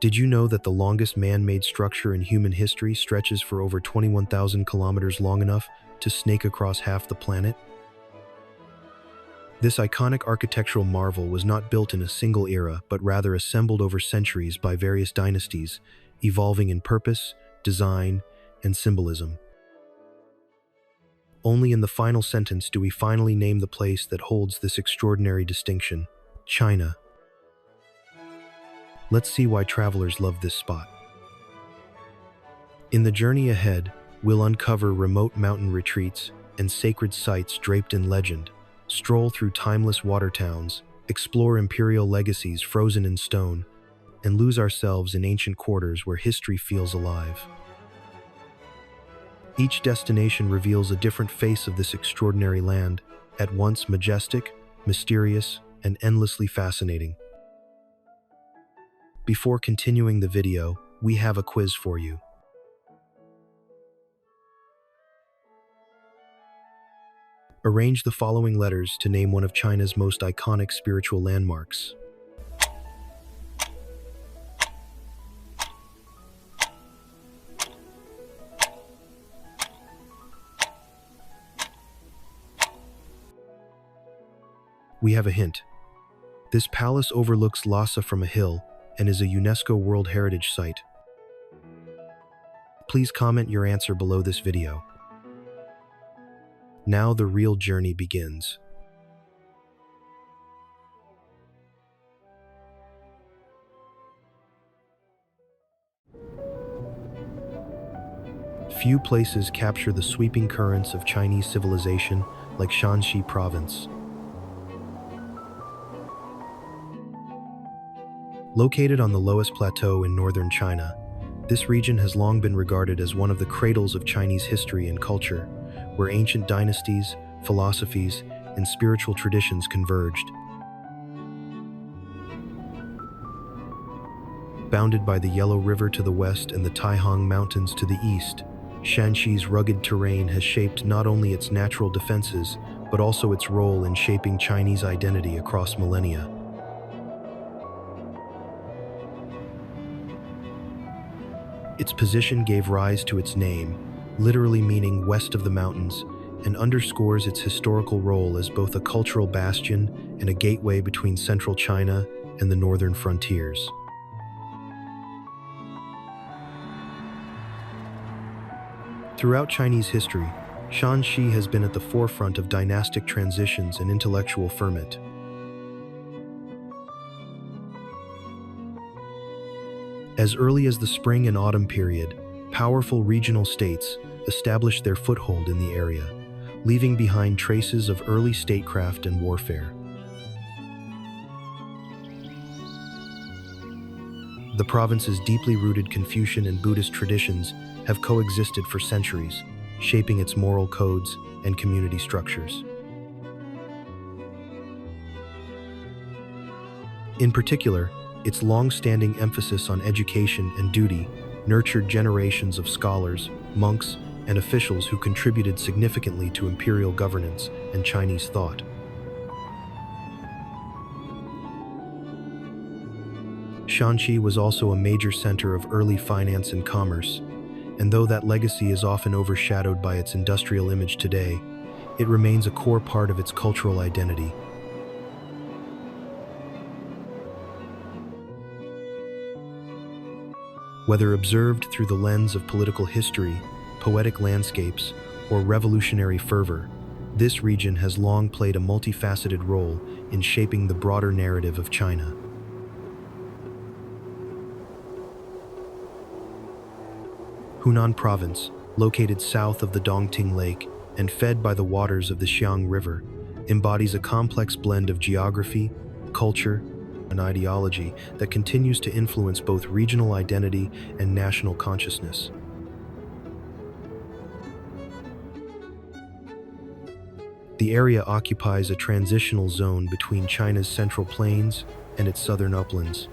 Did you know that the longest man-made structure in human history stretches for over 21,000 kilometers long enough to snake across half the planet? This iconic architectural marvel was not built in a single era, but rather assembled over centuries by various dynasties, evolving in purpose, design, and symbolism. Only in the final sentence do we finally name the place that holds this extraordinary distinction: China. Let's see why travelers love this spot. In the journey ahead, we'll uncover remote mountain retreats and sacred sites draped in legend, stroll through timeless water towns, explore imperial legacies frozen in stone, and lose ourselves in ancient quarters where history feels alive. Each destination reveals a different face of this extraordinary land, at once majestic, mysterious, and endlessly fascinating. Before continuing the video, we have a quiz for you. Arrange the following letters to name one of China's most iconic spiritual landmarks. We have a hint. This palace overlooks Lhasa from a hill and is a UNESCO World Heritage Site. Please comment your answer below this video. Now the real journey begins. Few places capture the sweeping currents of Chinese civilization like Shanxi Province. Located on the lowest plateau in northern China, this region has long been regarded as one of the cradles of Chinese history and culture, where ancient dynasties, philosophies, and spiritual traditions converged. Bounded by the Yellow River to the west and the Taihang Mountains to the east, Shanxi's rugged terrain has shaped not only its natural defenses, but also its role in shaping Chinese identity across millennia. Its position gave rise to its name, literally meaning west of the mountains, and underscores its historical role as both a cultural bastion and a gateway between central China and the northern frontiers. Throughout Chinese history, Shanxi has been at the forefront of dynastic transitions and intellectual ferment. As early as the spring and autumn period, powerful regional states established their foothold in the area, leaving behind traces of early statecraft and warfare. The province's deeply rooted Confucian and Buddhist traditions have coexisted for centuries, shaping its moral codes and community structures. In particular, its long-standing emphasis on education and duty nurtured generations of scholars, monks, and officials who contributed significantly to imperial governance and Chinese thought. Shanxi was also a major center of early finance and commerce, and though that legacy is often overshadowed by its industrial image today, it remains a core part of its cultural identity. Whether observed through the lens of political history, poetic landscapes, or revolutionary fervor, this region has long played a multifaceted role in shaping the broader narrative of China. Hunan Province, located south of the Dongting Lake and fed by the waters of the Xiang River, embodies a complex blend of geography, culture, and ideology that continues to influence both regional identity and national consciousness. The area occupies a transitional zone between China's central plains and its southern uplands.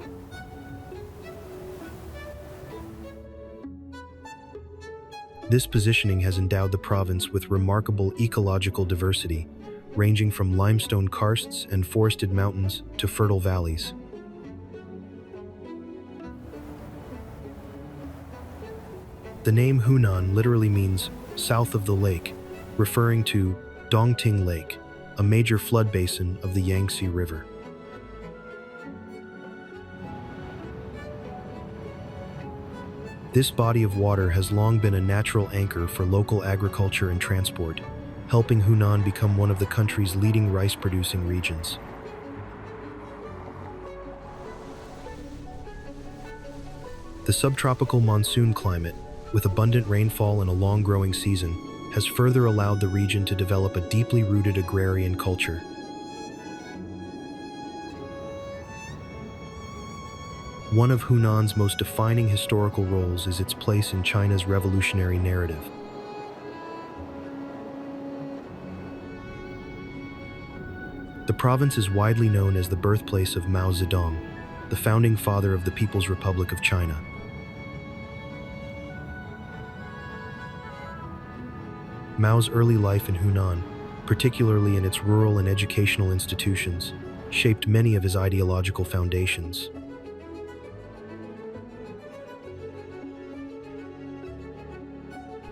This positioning has endowed the province with remarkable ecological diversity, ranging from limestone karsts and forested mountains to fertile valleys. The name Hunan literally means south of the lake, referring to Dongting Lake, a major flood basin of the Yangtze River. This body of water has long been a natural anchor for local agriculture and transport, helping Hunan become one of the country's leading rice-producing regions. The subtropical monsoon climate, with abundant rainfall and a long growing season, has further allowed the region to develop a deeply rooted agrarian culture. One of Hunan's most defining historical roles is its place in China's revolutionary narrative. The province is widely known as the birthplace of Mao Zedong, the founding father of the People's Republic of China. Mao's early life in Hunan, particularly in its rural and educational institutions, shaped many of his ideological foundations.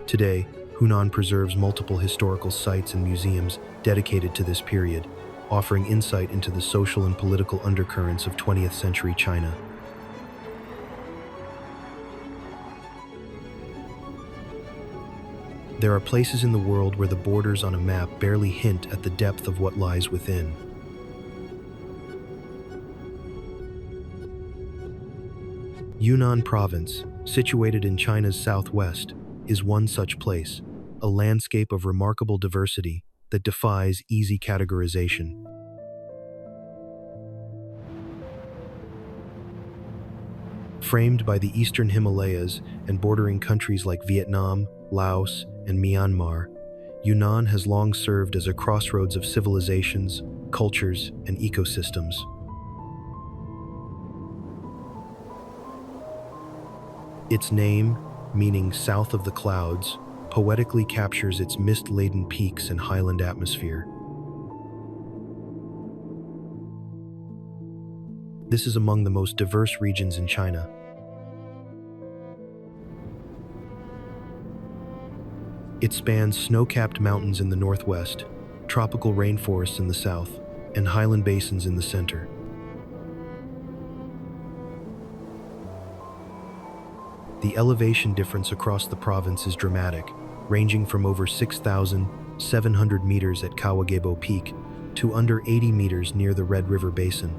Today, Hunan preserves multiple historical sites and museums dedicated to this period, offering insight into the social and political undercurrents of 20th century China. There are places in the world where the borders on a map barely hint at the depth of what lies within. Yunnan Province, situated in China's southwest, is one such place, a landscape of remarkable diversity that defies easy categorization. Framed by the eastern Himalayas and bordering countries like Vietnam, Laos, and Myanmar, Yunnan has long served as a crossroads of civilizations, cultures, and ecosystems. Its name, meaning south of the clouds, poetically captures its mist-laden peaks and highland atmosphere. This is among the most diverse regions in China. It spans snow-capped mountains in the northwest, tropical rainforests in the south, and highland basins in the center. The elevation difference across the province is dramatic, ranging from over 6,700 meters at Kawagebo Peak to under 80 meters near the Red River Basin.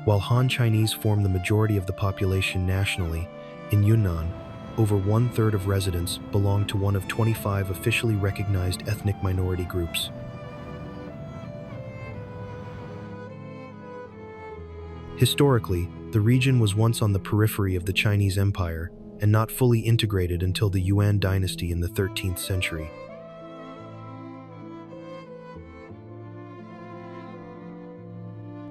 While Han Chinese form the majority of the population nationally, in Yunnan, over one-third of residents belong to one of 25 officially recognized ethnic minority groups. Historically, the region was once on the periphery of the Chinese Empire and not fully integrated until the Yuan dynasty in the 13th century.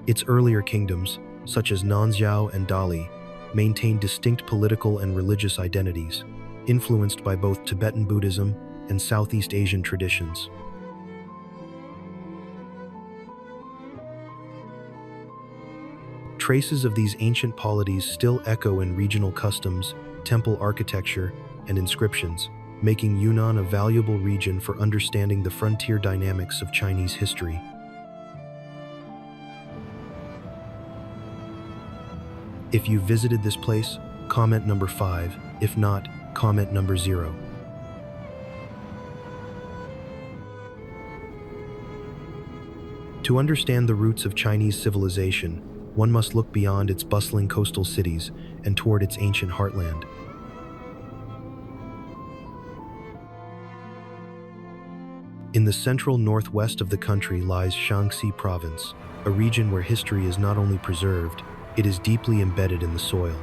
Its earlier kingdoms, such as Nanzhao and Dali, maintained distinct political and religious identities, influenced by both Tibetan Buddhism and Southeast Asian traditions. Traces of these ancient polities still echo in regional customs, temple architecture, and inscriptions, making Yunnan a valuable region for understanding the frontier dynamics of Chinese history. If you visited this place, comment number 5. If not, comment number 0. To understand the roots of Chinese civilization, one must look beyond its bustling coastal cities and toward its ancient heartland. In the central northwest of the country lies Shanxi Province, a region where history is not only preserved, it is deeply embedded in the soil.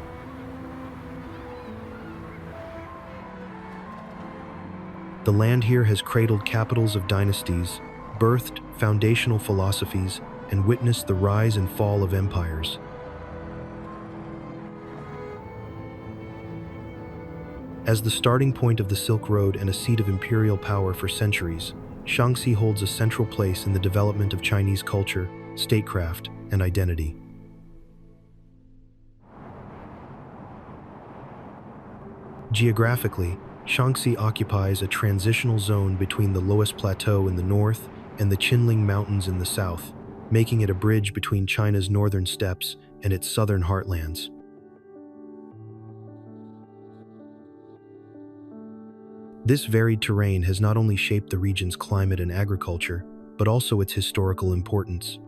The land here has cradled capitals of dynasties, birthed foundational philosophies, and witnessed the rise and fall of empires. As the starting point of the Silk Road and a seat of imperial power for centuries, Shaanxi holds a central place in the development of Chinese culture, statecraft, and identity. Geographically, Shaanxi occupies a transitional zone between the Loess Plateau in the north and the Qinling Mountains in the south, making it a bridge between China's northern steppes and its southern heartlands. This varied terrain has not only shaped the region's climate and agriculture, but also its historical importance.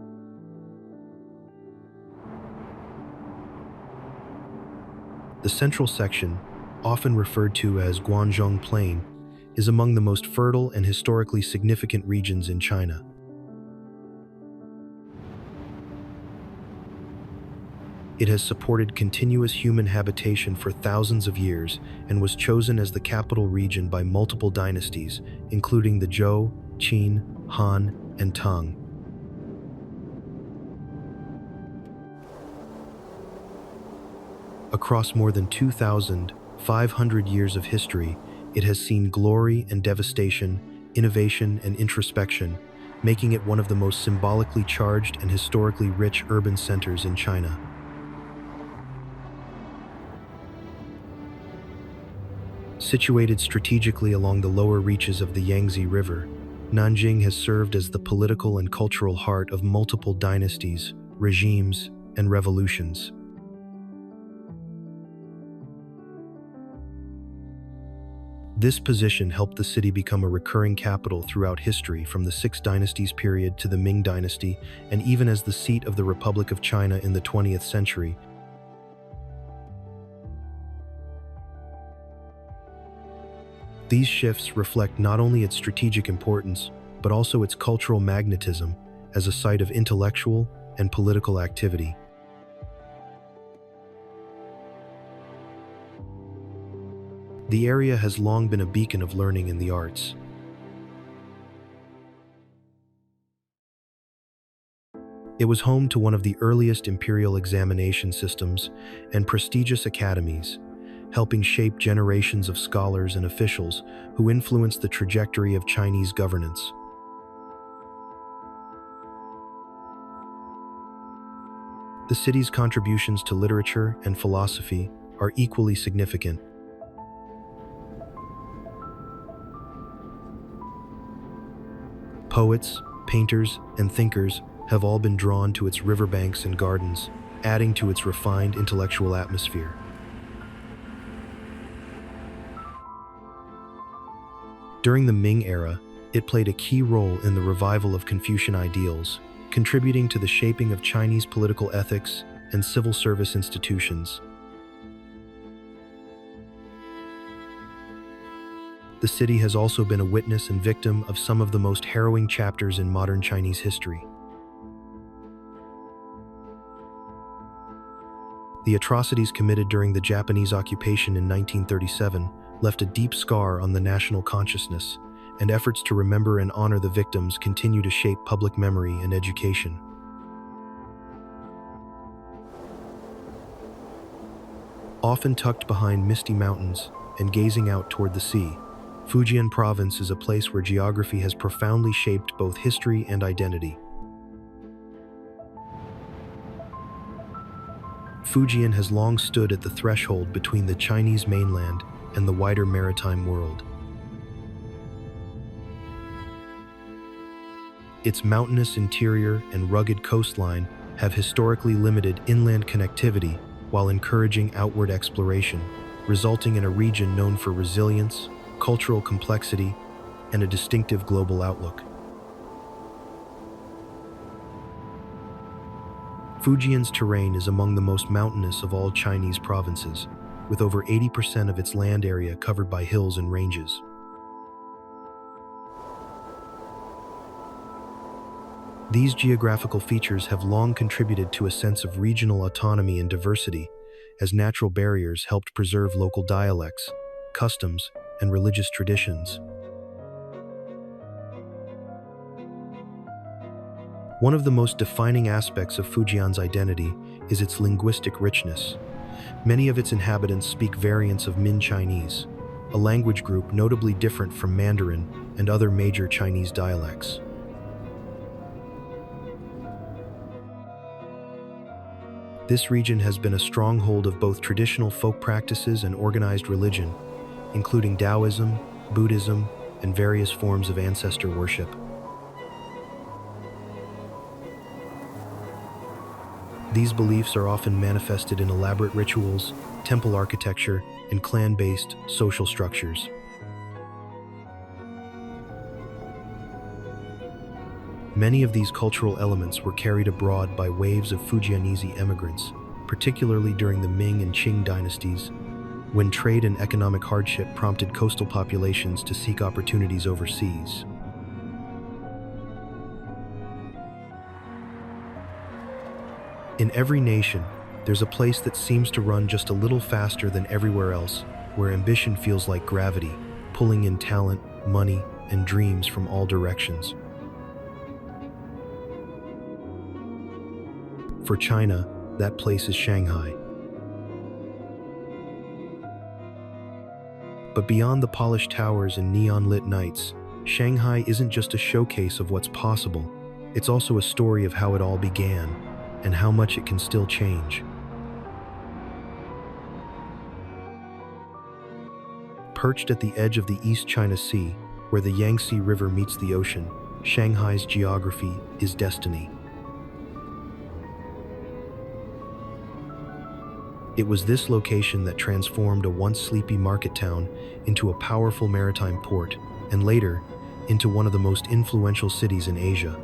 The central section, often referred to as Guangzhou Plain, is among the most fertile and historically significant regions in China. It has supported continuous human habitation for thousands of years and was chosen as the capital region by multiple dynasties, including the Zhou, Qin, Han, and Tang. Across more than 2,500 years of history, it has seen glory and devastation, innovation and introspection, making it one of the most symbolically charged and historically rich urban centers in China. Situated strategically along the lower reaches of the Yangtze River, Nanjing has served as the political and cultural heart of multiple dynasties, regimes, and revolutions. This position helped the city become a recurring capital throughout history, from the Six Dynasties period to the Ming Dynasty, and even as the seat of the Republic of China in the 20th century. These shifts reflect not only its strategic importance, but also its cultural magnetism as a site of intellectual and political activity. The area has long been a beacon of learning in the arts. It was home to one of the earliest imperial examination systems and prestigious academies, helping shape generations of scholars and officials who influenced the trajectory of Chinese governance. The city's contributions to literature and philosophy are equally significant. Poets, painters, and thinkers have all been drawn to its riverbanks and gardens, adding to its refined intellectual atmosphere. During the Ming era, it played a key role in the revival of Confucian ideals, contributing to the shaping of Chinese political ethics and civil service institutions. The city has also been a witness and victim of some of the most harrowing chapters in modern Chinese history. The atrocities committed during the Japanese occupation in 1937 left a deep scar on the national consciousness, and efforts to remember and honor the victims continue to shape public memory and education. Often tucked behind misty mountains and gazing out toward the sea, Fujian Province is a place where geography has profoundly shaped both history and identity. Fujian has long stood at the threshold between the Chinese mainland and the wider maritime world. Its mountainous interior and rugged coastline have historically limited inland connectivity while encouraging outward exploration, resulting in a region known for resilience, cultural complexity, and a distinctive global outlook. Fujian's terrain is among the most mountainous of all Chinese provinces, with over 80% of its land area covered by hills and ranges. These geographical features have long contributed to a sense of regional autonomy and diversity, as natural barriers helped preserve local dialects, customs, and religious traditions. One of the most defining aspects of Fujian's identity is its linguistic richness. Many of its inhabitants speak variants of Min Chinese, a language group notably different from Mandarin and other major Chinese dialects. This region has been a stronghold of both traditional folk practices and organized religion, including Taoism, Buddhism, and various forms of ancestor worship. These beliefs are often manifested in elaborate rituals, temple architecture, and clan-based social structures. Many of these cultural elements were carried abroad by waves of Fujianese immigrants, particularly during the Ming and Qing dynasties, when trade and economic hardship prompted coastal populations to seek opportunities overseas. In every nation, there's a place that seems to run just a little faster than everywhere else, where ambition feels like gravity, pulling in talent, money, and dreams from all directions. For China, that place is Shanghai. But beyond the polished towers and neon-lit nights, Shanghai isn't just a showcase of what's possible, it's also a story of how it all began, and how much it can still change. Perched at the edge of the East China Sea, where the Yangtze River meets the ocean, Shanghai's geography is destiny. It was this location that transformed a once sleepy market town into a powerful maritime port, and later, into one of the most influential cities in Asia.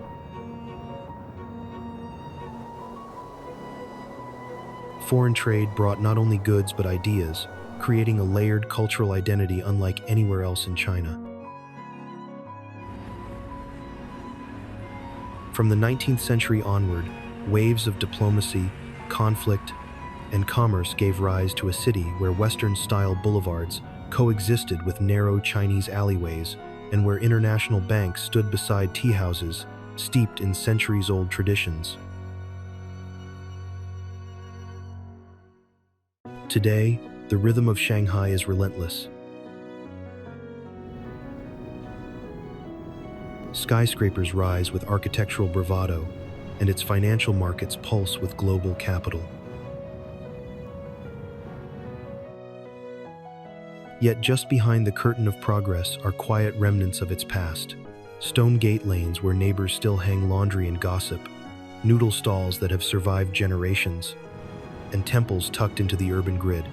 Foreign trade brought not only goods but ideas, creating a layered cultural identity unlike anywhere else in China. From the 19th century onward, waves of diplomacy, conflict, and commerce gave rise to a city where Western-style boulevards coexisted with narrow Chinese alleyways, and where international banks stood beside tea houses steeped in centuries-old traditions. Today, the rhythm of Shanghai is relentless. Skyscrapers rise with architectural bravado, and its financial markets pulse with global capital. Yet just behind the curtain of progress are quiet remnants of its past. Stone gate lanes where neighbors still hang laundry and gossip, noodle stalls that have survived generations, and temples tucked into the urban grid.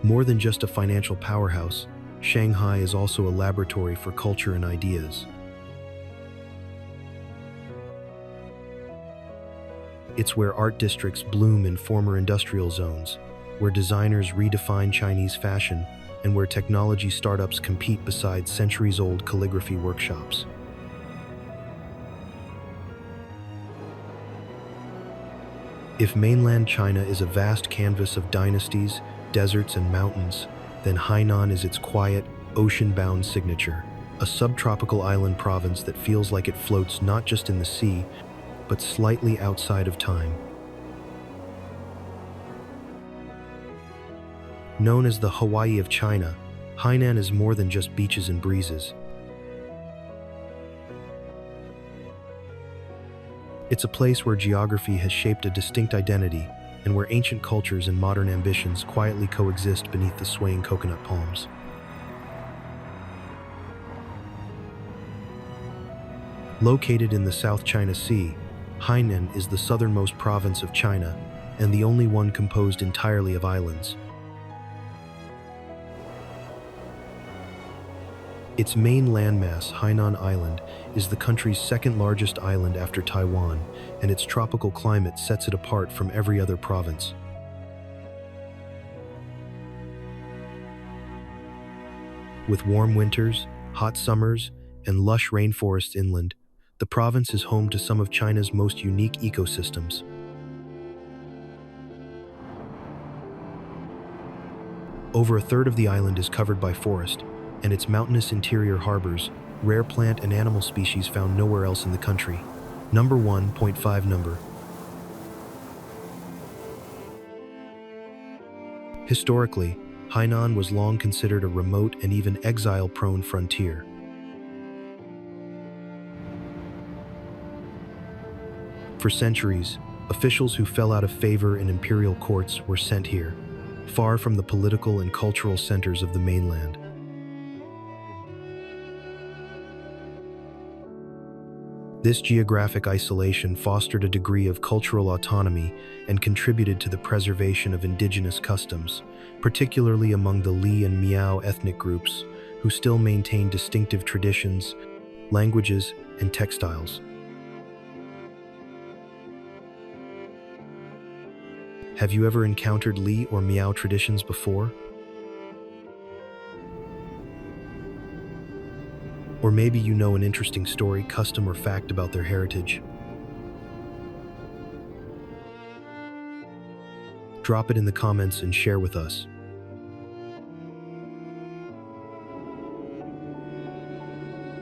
More than just a financial powerhouse, Shanghai is also a laboratory for culture and ideas. It's where art districts bloom in former industrial zones, where designers redefine Chinese fashion, and where technology startups compete beside centuries-old calligraphy workshops. If mainland China is a vast canvas of dynasties, deserts, and mountains, then Hainan is its quiet, ocean-bound signature, a subtropical island province that feels like it floats not just in the sea, but slightly outside of time. Known as the Hawaii of China, Hainan is more than just beaches and breezes. It's a place where geography has shaped a distinct identity, and where ancient cultures and modern ambitions quietly coexist beneath the swaying coconut palms. Located in the South China Sea, Hainan is the southernmost province of China, and the only one composed entirely of islands. Its main landmass, Hainan Island, is the country's second largest island after Taiwan, and its tropical climate sets it apart from every other province. With warm winters, hot summers, and lush rainforests inland, the province is home to some of China's most unique ecosystems. Over a third of the island is covered by forest, and its mountainous interior harbors rare plant and animal species found nowhere else in the country. Number 1.5 number. Historically, Hainan was long considered a remote and even exile-prone frontier. For centuries, Officials who fell out of favor in imperial courts were sent here, far from the political and cultural centers of the mainland. This geographic isolation fostered a degree of cultural autonomy and contributed to the preservation of indigenous customs, particularly among the Li and Miao ethnic groups, who still maintain distinctive traditions, languages, and textiles. Have you ever encountered Li or Miao traditions before? Or maybe you know an interesting story, custom, or fact about their heritage. Drop it in the comments and share with us.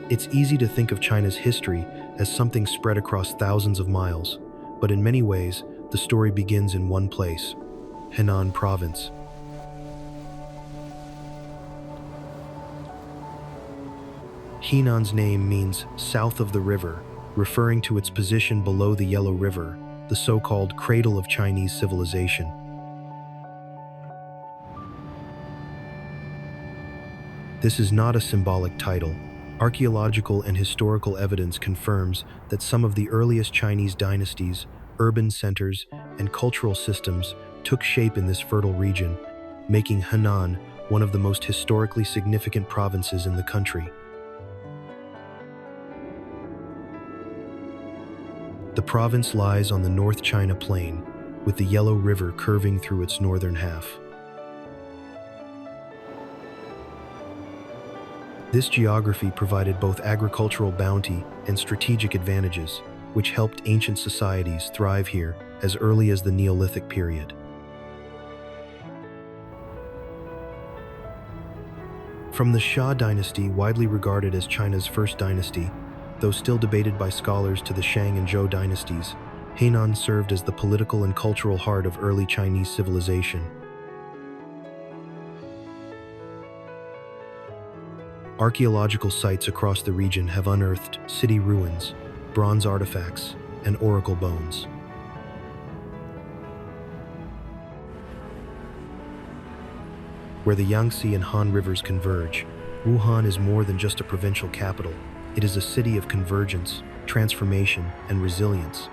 It's easy to think of China's history as something spread across thousands of miles, but in many ways, the story begins in one place, Henan Province. Henan's name means south of the river, referring to its position below the Yellow River, the so-called cradle of Chinese civilization. This is not a symbolic title. Archaeological and historical evidence confirms that some of the earliest Chinese dynasties, urban centers, and cultural systems took shape in this fertile region, making Henan one of the most historically significant provinces in the country. The province lies on the North China Plain, with the Yellow River curving through its northern half. This geography provided both agricultural bounty and strategic advantages, which helped ancient societies thrive here as early as the Neolithic period. From the Xia dynasty, widely regarded as China's first dynasty, though still debated by scholars, to the Shang and Zhou dynasties, Henan served as the political and cultural heart of early Chinese civilization. Archaeological sites across the region have unearthed city ruins, bronze artifacts, and oracle bones. Where the Yangtze and Han rivers converge, Wuhan is more than just a provincial capital. It is a city of convergence, transformation, and resilience.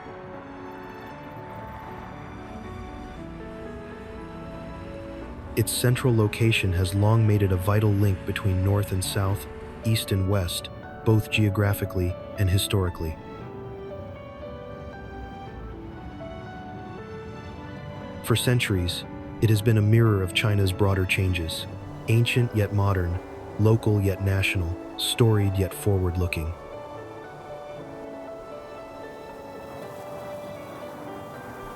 Its central location has long made it a vital link between north and south, east and west, both geographically and historically. For centuries, it has been a mirror of China's broader changes, ancient yet modern, local yet national, storied yet forward-looking.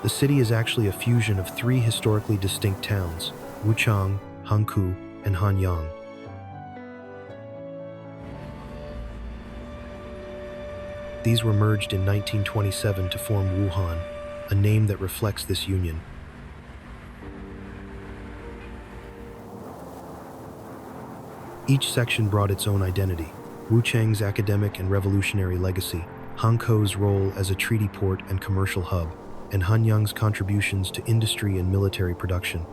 The city is actually a fusion of three historically distinct towns, Wuchang, Hankou, and Hanyang. These were merged in 1927 to form Wuhan, a name that reflects this union. Each section brought its own identity: Wuchang's academic and revolutionary legacy, Hankou's role as a treaty port and commercial hub, and Hanyang's contributions to industry and military production.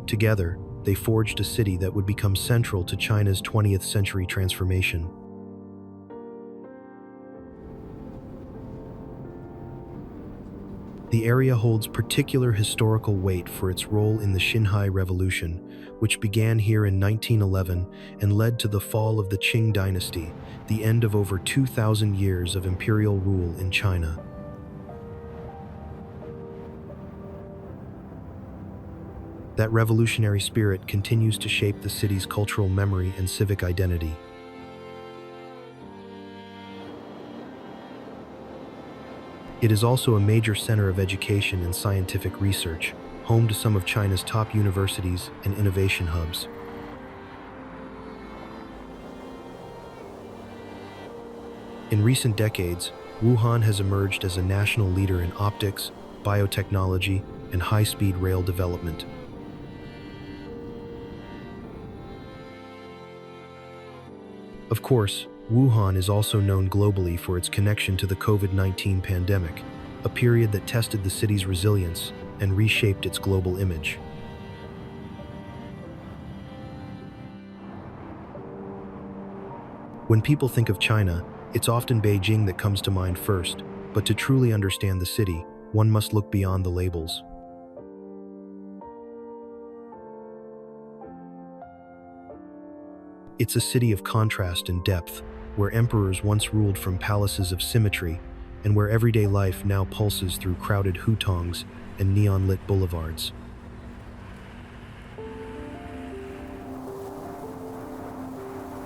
Together, they forged a city that would become central to China's 20th century transformation. The area holds particular historical weight for its role in the Xinhai Revolution, which began here in 1911 and led to the fall of the Qing dynasty, the end of over 2,000 years of imperial rule in China. That revolutionary spirit continues to shape the city's cultural memory and civic identity. It is also a major center of education and scientific research, home to some of China's top universities and innovation hubs. In recent decades, Wuhan has emerged as a national leader in optics, biotechnology, and high-speed rail development. Of course, Wuhan is also known globally for its connection to the COVID-19 pandemic, a period that tested the city's resilience and reshaped its global image. When people think of China, it's often Beijing that comes to mind first, but to truly understand the city, one must look beyond the labels. It's a city of contrast and depth, where emperors once ruled from palaces of symmetry, and where everyday life now pulses through crowded hutongs and neon-lit boulevards.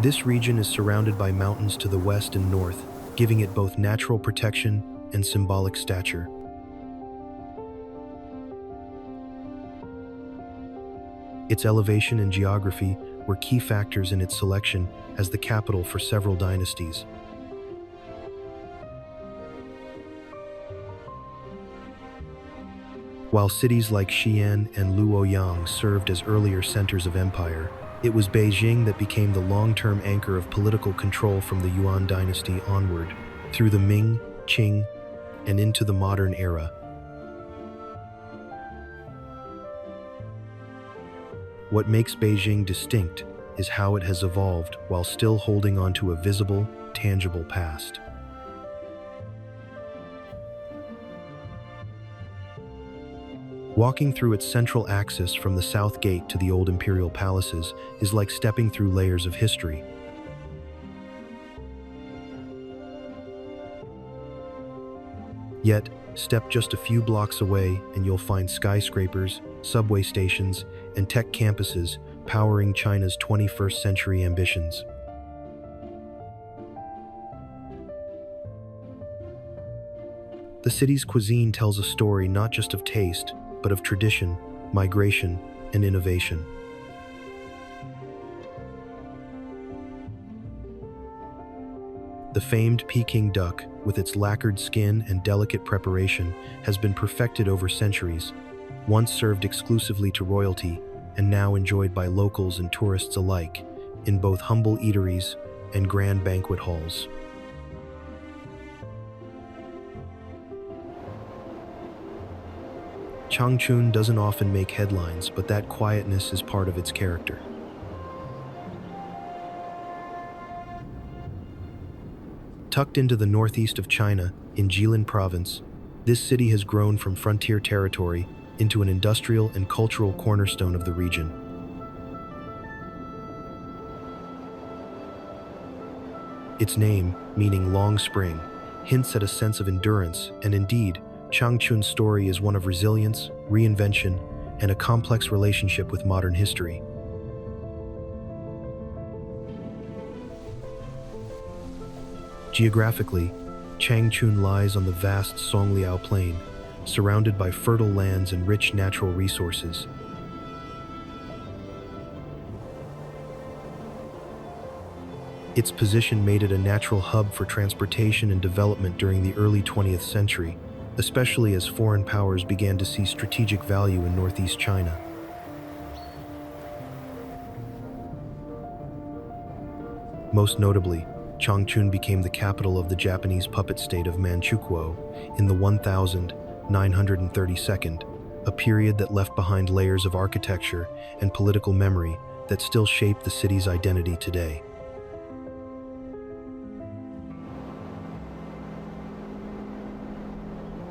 This region is surrounded by mountains to the west and north, giving it both natural protection and symbolic stature. Its elevation and geography were key factors in its selection as the capital for several dynasties. While cities like Xi'an and Luoyang served as earlier centers of empire, it was Beijing that became the long-term anchor of political control from the Yuan dynasty onward, through the Ming, Qing, and into the modern era. What makes Beijing distinct is how it has evolved while still holding on to a visible, tangible past. Walking through its central axis from the South Gate to the old imperial palaces is like stepping through layers of history. Yet, step just a few blocks away and you'll find skyscrapers, subway stations, and tech campuses powering China's 21st century ambitions. The city's cuisine tells a story not just of taste, but of tradition, migration, and innovation. The famed Peking duck, with its lacquered skin and delicate preparation, has been perfected over centuries, once served exclusively to royalty and now enjoyed by locals and tourists alike, in both humble eateries and grand banquet halls. Changchun doesn't often make headlines, but that quietness is part of its character. Tucked into the northeast of China, in Yunnan Province, this city has grown from frontier territory into an industrial and cultural cornerstone of the region. Its name, meaning long spring, hints at a sense of endurance, and indeed, Changchun's story is one of resilience, reinvention, and a complex relationship with modern history. Geographically, Changchun lies on the vast Songliao Plain, surrounded by fertile lands and rich natural resources. Its position made it a natural hub for transportation and development during the early 20th century, especially as foreign powers began to see strategic value in northeast China. Most notably, Changchun became the capital of the Japanese puppet state of Manchukuo in the 1932nd, a period that left behind layers of architecture and political memory that still shape the city's identity today.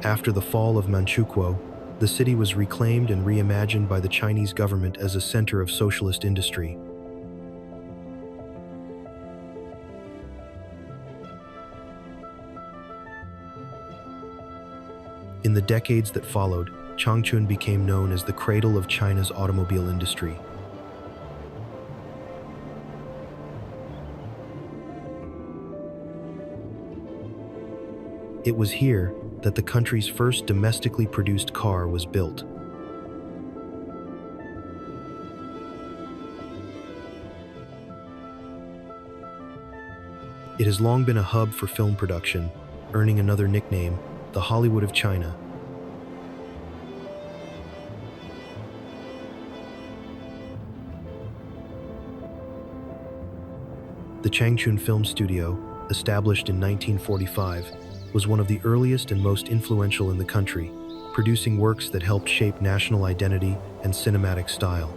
After the fall of Manchukuo, the city was reclaimed and reimagined by the Chinese government as a center of socialist industry. In the decades that followed, Changchun became known as the cradle of China's automobile industry. It was here that the country's first domestically produced car was built. It has long been a hub for film production, earning another nickname, the Hollywood of China. The Changchun Film Studio, established in 1945, was one of the earliest and most influential in the country, producing works that helped shape national identity and cinematic style.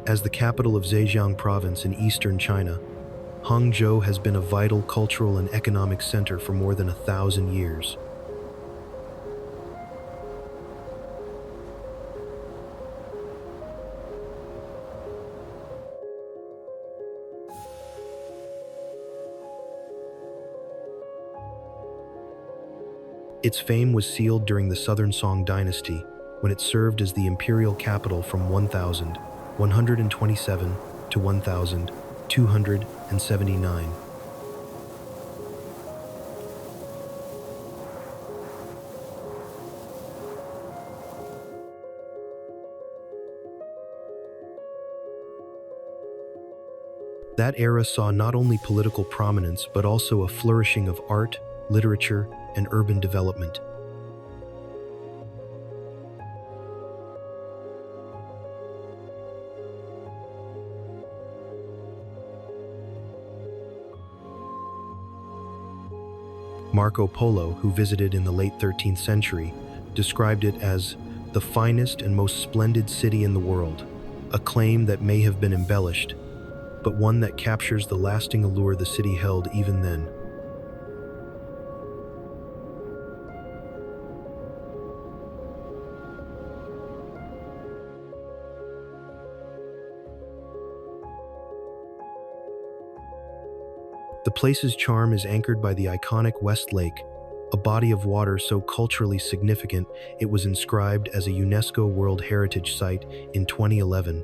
As the capital of Zhejiang Province in eastern China, Hangzhou has been a vital cultural and economic center for more than 1,000 years. Its fame was sealed during the Southern Song dynasty, when it served as the imperial capital from 1127 to 1279. That era saw not only political prominence but also a flourishing of art, literature, and urban development. Marco Polo, who visited in the late 13th century, described it as the finest and most splendid city in the world, a claim that may have been embellished, but one that captures the lasting allure the city held even then. The place's charm is anchored by the iconic West Lake, a body of water so culturally significant it was inscribed as a UNESCO World Heritage Site in 2011.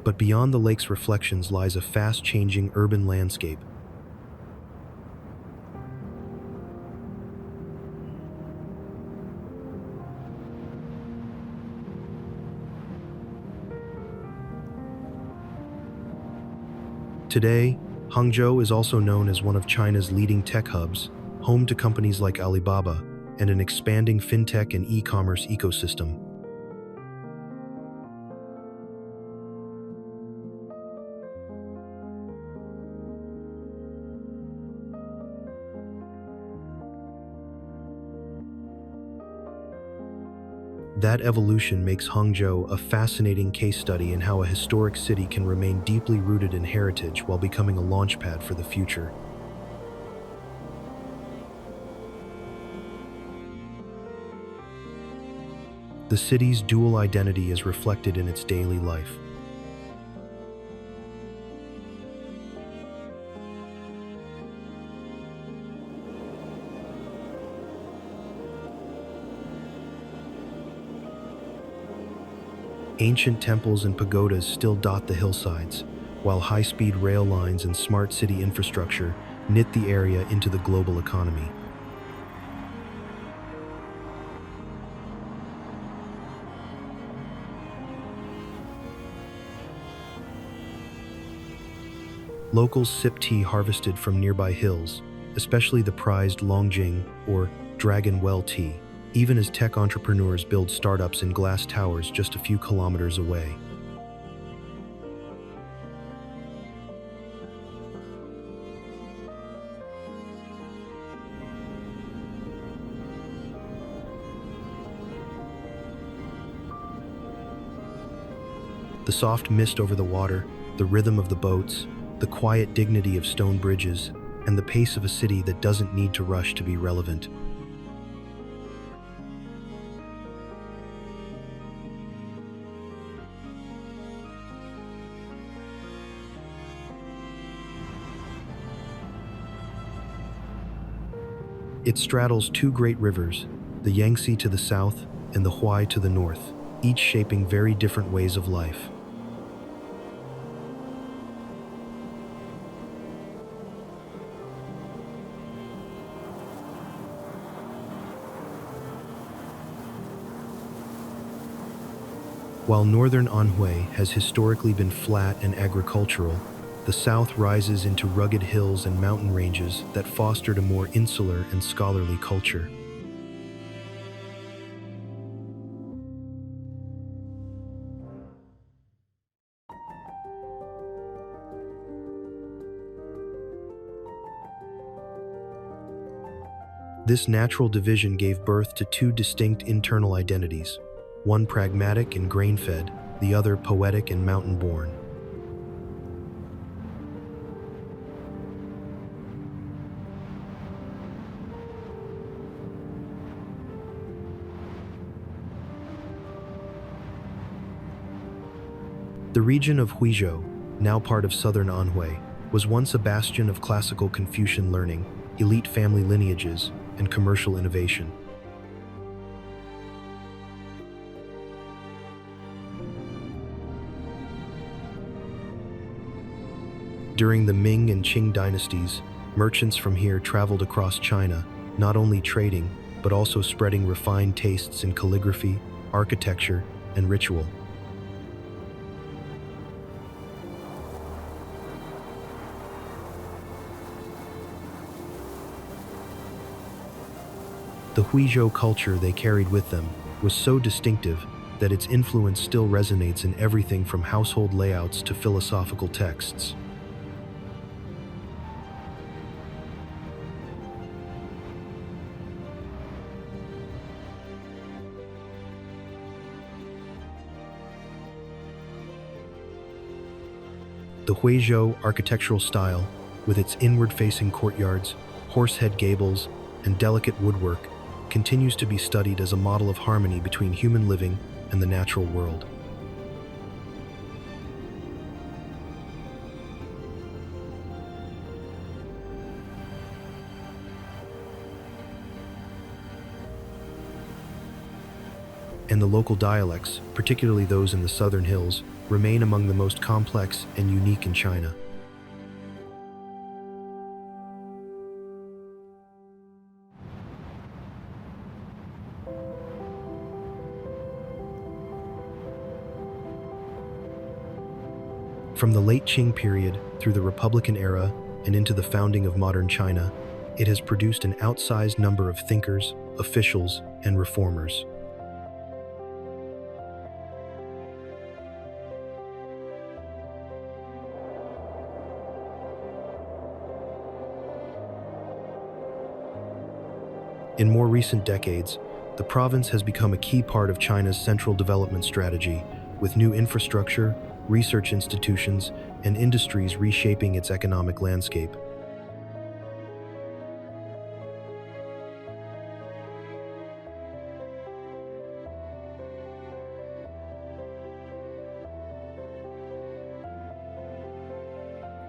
But beyond the lake's reflections lies a fast-changing urban landscape. Today, Hangzhou is also known as one of China's leading tech hubs, home to companies like Alibaba and an expanding fintech and e-commerce ecosystem. That evolution makes Hangzhou a fascinating case study in how a historic city can remain deeply rooted in heritage while becoming a launchpad for the future. The city's dual identity is reflected in its daily life. Ancient temples and pagodas still dot the hillsides, while high-speed rail lines and smart city infrastructure knit the area into the global economy. Locals sip tea harvested from nearby hills, especially the prized Longjing or Dragon Well tea, even as tech entrepreneurs build startups in glass towers just a few kilometers away. The soft mist over the water, the rhythm of the boats, the quiet dignity of stone bridges, and the pace of a city that doesn't need to rush to be relevant. It straddles two great rivers, the Yangtze to the south and the Huai to the north, each shaping very different ways of life. While northern Anhui has historically been flat and agricultural, the south rises into rugged hills and mountain ranges that fostered a more insular and scholarly culture. This natural division gave birth to two distinct internal identities, one pragmatic and grain-fed, the other poetic and mountain-born. The region of Guizhou, now part of southern Anhui, was once a bastion of classical Confucian learning, elite family lineages, and commercial innovation. During the Ming and Qing dynasties, merchants from here traveled across China, not only trading, but also spreading refined tastes in calligraphy, architecture, and ritual. The Guizhou culture they carried with them was so distinctive that its influence still resonates in everything from household layouts to philosophical texts. The Guizhou architectural style, with its inward-facing courtyards, horsehead gables, and delicate woodwork, continues to be studied as a model of harmony between human living and the natural world. And the local dialects, particularly those in the southern hills, remain among the most complex and unique in China. From the late Qing period through the Republican era and into the founding of modern China, it has produced an outsized number of thinkers, officials, and reformers. In more recent decades, the province has become a key part of China's central development strategy, with new infrastructure, research institutions, and industries reshaping its economic landscape.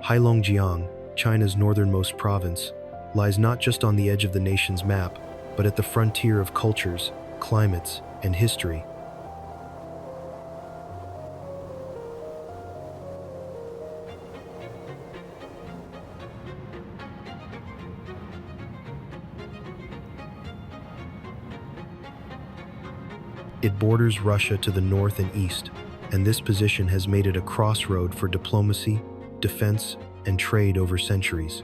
Heilongjiang, China's northernmost province, lies not just on the edge of the nation's map, but at the frontier of cultures, climates, and history. It borders Russia to the north and east, and this position has made it a crossroad for diplomacy, defense, and trade over centuries.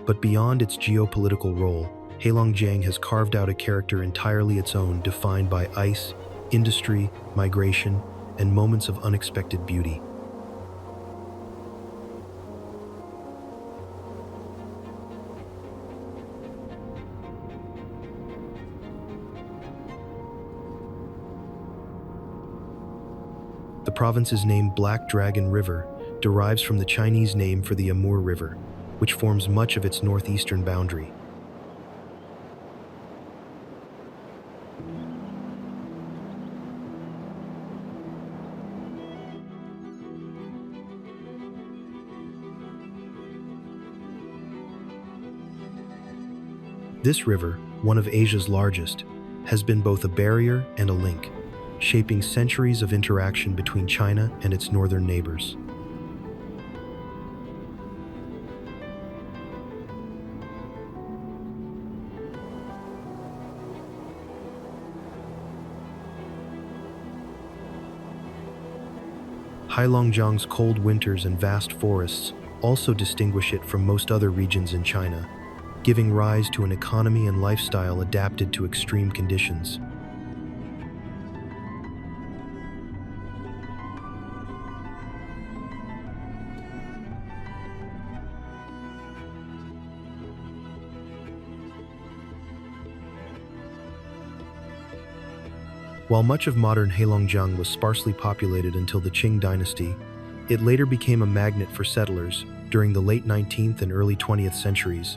But beyond its geopolitical role, Heilongjiang has carved out a character entirely its own, defined by ice, industry, migration, and moments of unexpected beauty. The province's name Black Dragon River derives from the Chinese name for the Amur River, which forms much of its northeastern boundary. This river, one of Asia's largest, has been both a barrier and a link, shaping centuries of interaction between China and its northern neighbors. Heilongjiang's cold winters and vast forests also distinguish it from most other regions in China, giving rise to an economy and lifestyle adapted to extreme conditions. While much of modern Heilongjiang was sparsely populated until the Qing dynasty, it later became a magnet for settlers during the late 19th and early 20th centuries,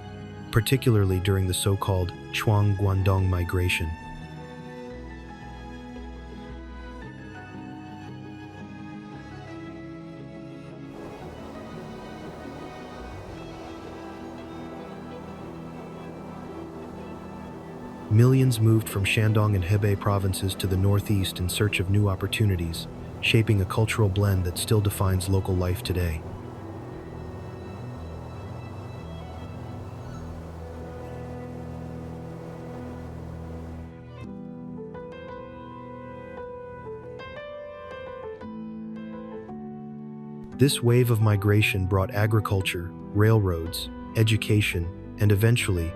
particularly during the so-called Chuang Guangdong migration. Millions moved from Shandong and Hebei provinces to the northeast in search of new opportunities, shaping a cultural blend that still defines local life today. This wave of migration brought agriculture, railroads, education, and eventually,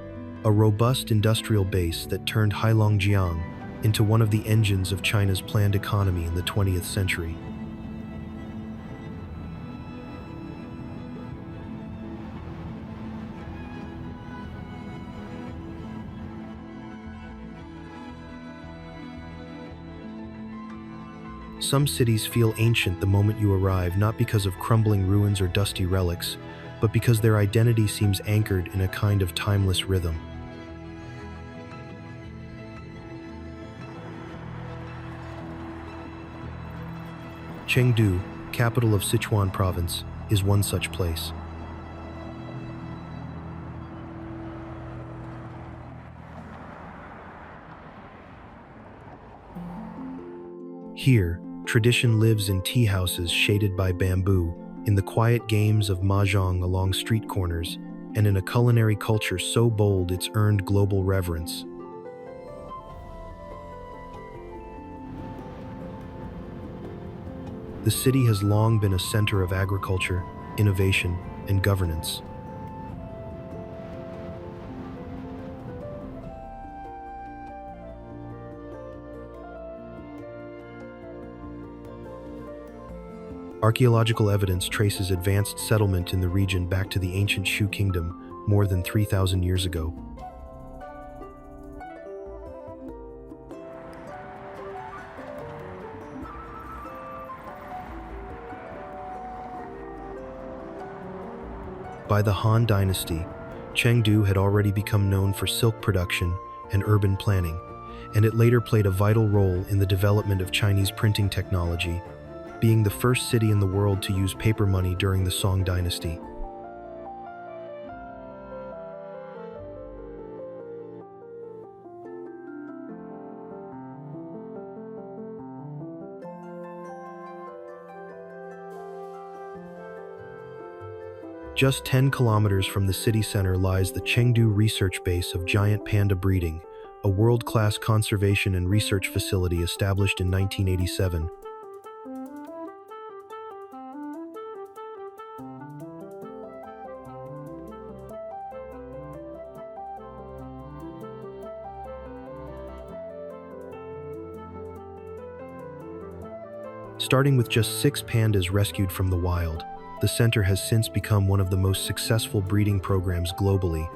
a robust industrial base that turned Heilongjiang into one of the engines of China's planned economy in the 20th century. Some cities feel ancient the moment you arrive, not because of crumbling ruins or dusty relics, but because their identity seems anchored in a kind of timeless rhythm. Chengdu, capital of Sichuan Province, is one such place. Here, tradition lives in tea houses shaded by bamboo, in the quiet games of mahjong along street corners, and in a culinary culture so bold it's earned global reverence. The city has long been a center of agriculture, innovation, and governance. Archaeological evidence traces advanced settlement in the region back to the ancient Shu Kingdom more than 3,000 years ago. By the Han Dynasty, Chengdu had already become known for silk production and urban planning, and it later played a vital role in the development of Chinese printing technology, being the first city in the world to use paper money during the Song Dynasty. Just 10 kilometers from the city center lies the Chengdu Research Base of Giant Panda Breeding, a world-class conservation and research facility established in 1987. Starting with just 6 pandas rescued from the wild, the center has since become one of the most successful breeding programs globally,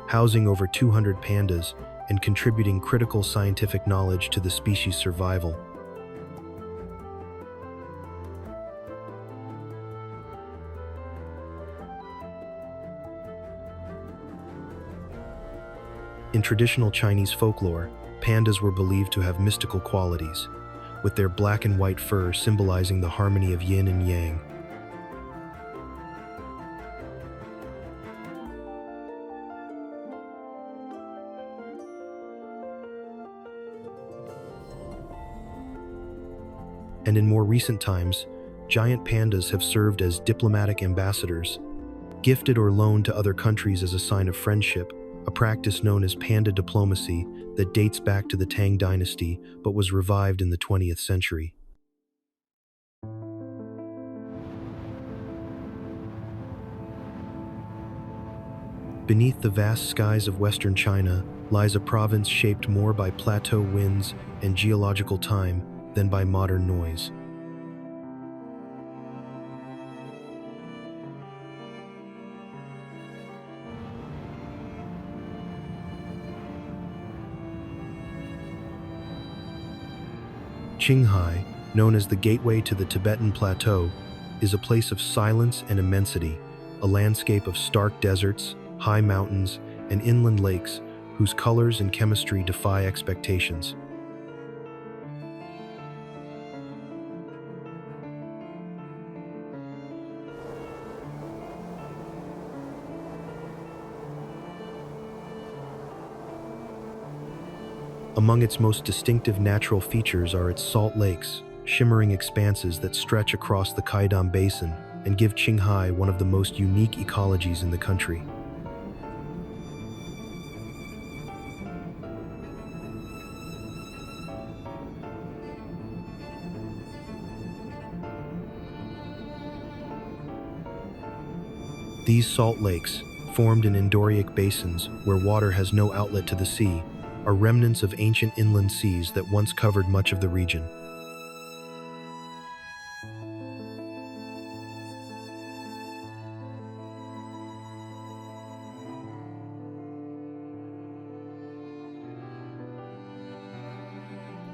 housing over 200 pandas and contributing critical scientific knowledge to the species' survival. In traditional Chinese folklore, pandas were believed to have mystical qualities, with their black and white fur symbolizing the harmony of yin and yang. And in more recent times, giant pandas have served as diplomatic ambassadors, gifted or loaned to other countries as a sign of friendship, a practice known as panda diplomacy that dates back to the Tang Dynasty but was revived in the 20th century. Beneath the vast skies of western China lies a province shaped more by plateau winds and geological time than by modern noise. Qinghai, known as the gateway to the Tibetan Plateau, is a place of silence and immensity, a landscape of stark deserts, high mountains, and inland lakes whose colors and chemistry defy expectations. Among its most distinctive natural features are its salt lakes, shimmering expanses that stretch across the Kaidam Basin and give Qinghai one of the most unique ecologies in the country. These salt lakes, formed in endorheic basins where water has no outlet to the sea, are remnants of ancient inland seas that once covered much of the region.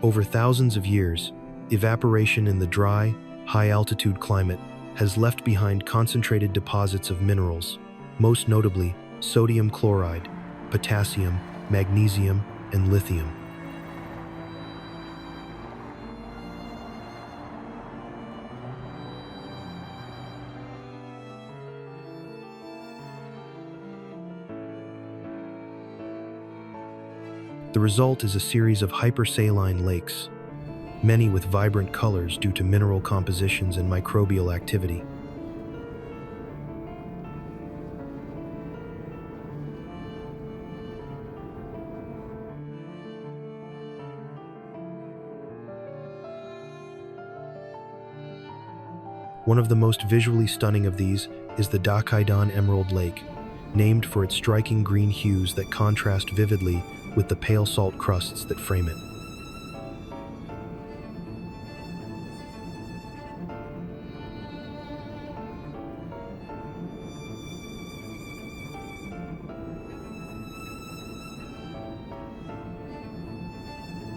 Over thousands of years, evaporation in the dry, high-altitude climate has left behind concentrated deposits of minerals, most notably sodium chloride, potassium, magnesium, and lithium. The result is a series of hypersaline lakes, many with vibrant colors due to mineral compositions and microbial activity. One of the most visually stunning of these is the Dakaidan Emerald Lake, named for its striking green hues that contrast vividly with the pale salt crusts that frame it.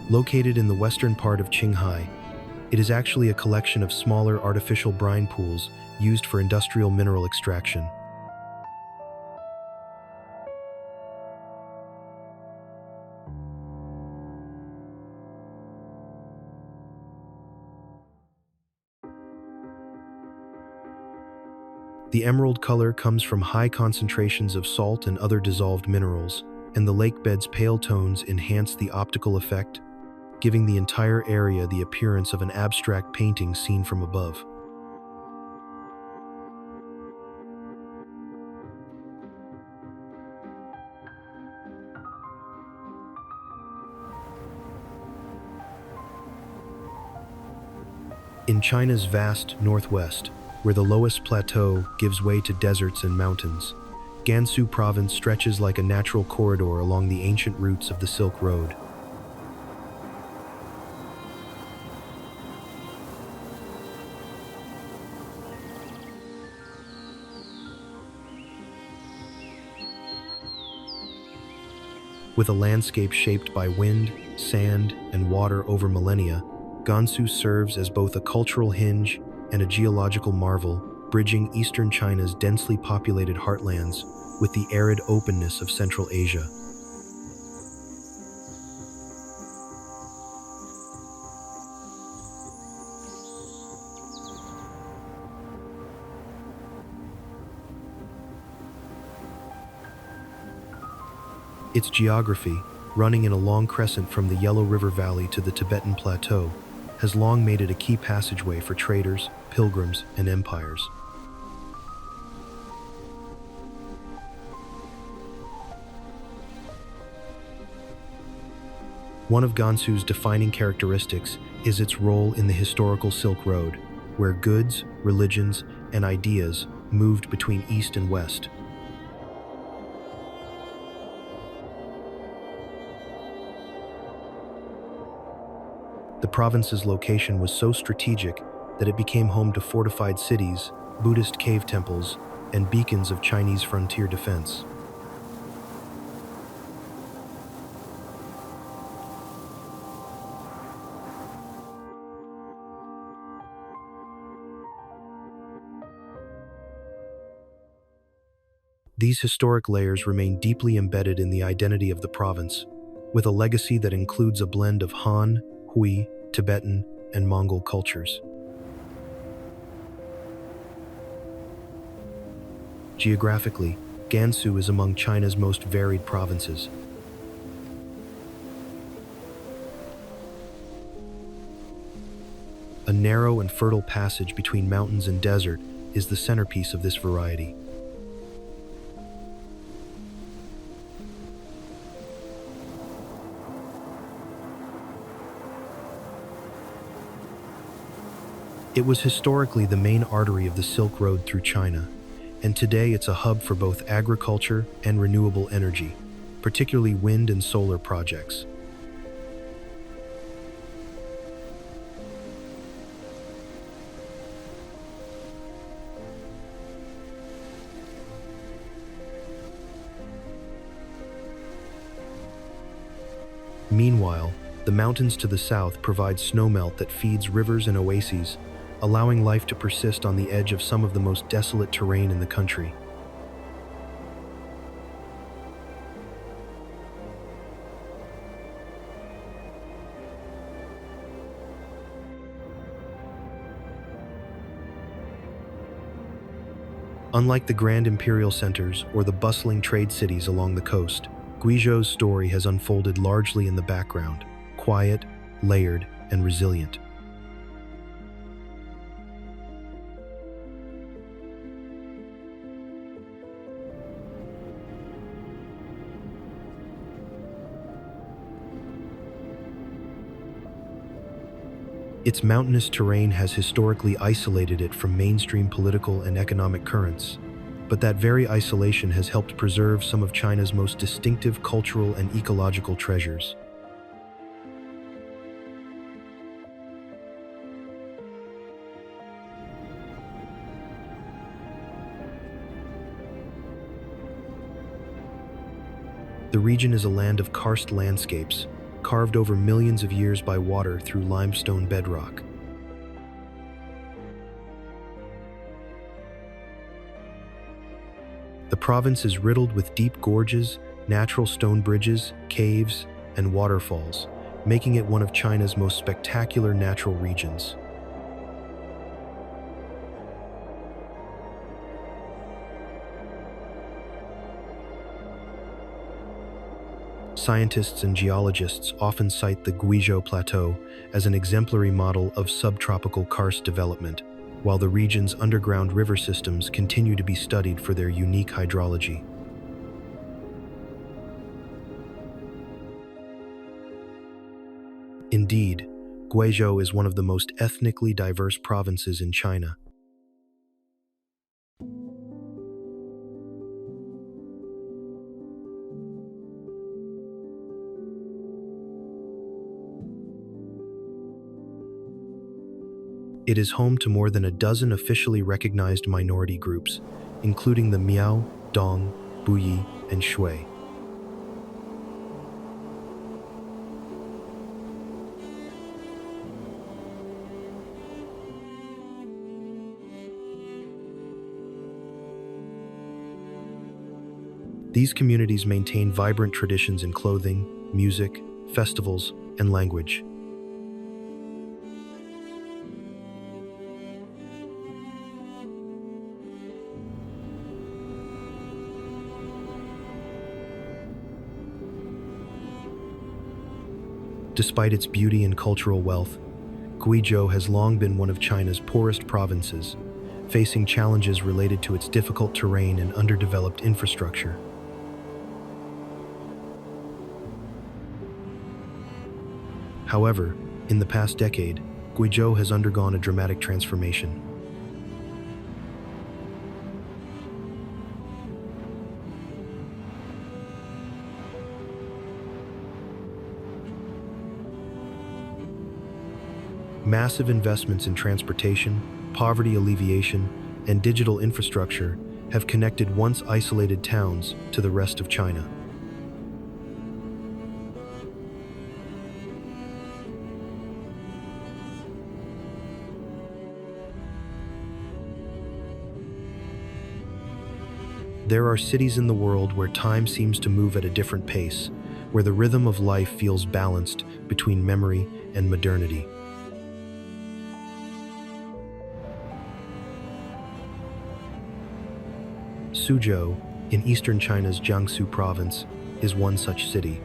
Located in the western part of Qinghai, it is actually a collection of smaller artificial brine pools used for industrial mineral extraction. The emerald color comes from high concentrations of salt and other dissolved minerals, and the lake bed's pale tones enhance the optical effect, giving the entire area the appearance of an abstract painting seen from above. In China's vast northwest, where the lowest plateau gives way to deserts and mountains, Gansu Province stretches like a natural corridor along the ancient routes of the Silk Road. With a landscape shaped by wind, sand, and water over millennia, Gansu serves as both a cultural hinge and a geological marvel, bridging eastern China's densely populated heartlands with the arid openness of Central Asia. Its geography, running in a long crescent from the Yellow River Valley to the Tibetan Plateau, has long made it a key passageway for traders, pilgrims, and empires. One of Gansu's defining characteristics is its role in the historical Silk Road, where goods, religions, and ideas moved between East and West. The province's location was so strategic that it became home to fortified cities, Buddhist cave temples, and beacons of Chinese frontier defense. These historic layers remain deeply embedded in the identity of the province, with a legacy that includes a blend of Han, Hui, Tibetan, and Mongol cultures. Geographically, Gansu is among China's most varied provinces. A narrow and fertile passage between mountains and desert is the centerpiece of this variety. It was historically the main artery of the Silk Road through China, and today it's a hub for both agriculture and renewable energy, particularly wind and solar projects. Meanwhile, the mountains to the south provide snowmelt that feeds rivers and oases, allowing life to persist on the edge of some of the most desolate terrain in the country. Unlike the grand imperial centers or the bustling trade cities along the coast, Guizhou's story has unfolded largely in the background, quiet, layered, and resilient. Its mountainous terrain has historically isolated it from mainstream political and economic currents, but that very isolation has helped preserve some of China's most distinctive cultural and ecological treasures. The region is a land of karst landscapes, carved over millions of years by water through limestone bedrock. The province is riddled with deep gorges, natural stone bridges, caves, and waterfalls, making it one of China's most spectacular natural regions. Scientists and geologists often cite the Guizhou Plateau as an exemplary model of subtropical karst development, while the region's underground river systems continue to be studied for their unique hydrology. Indeed, Guizhou is one of the most ethnically diverse provinces in China. It is home to more than a dozen officially recognized minority groups, including the Miao, Dong, Buyi, and Shui. These communities maintain vibrant traditions in clothing, music, festivals, and language. Despite its beauty and cultural wealth, Guizhou has long been one of China's poorest provinces, facing challenges related to its difficult terrain and underdeveloped infrastructure. However, in the past decade, Guizhou has undergone a dramatic transformation. Massive investments in transportation, poverty alleviation, and digital infrastructure have connected once isolated towns to the rest of China. There are cities in the world where time seems to move at a different pace, where the rhythm of life feels balanced between memory and modernity. Suzhou, in eastern China's Jiangxi Province, is one such city.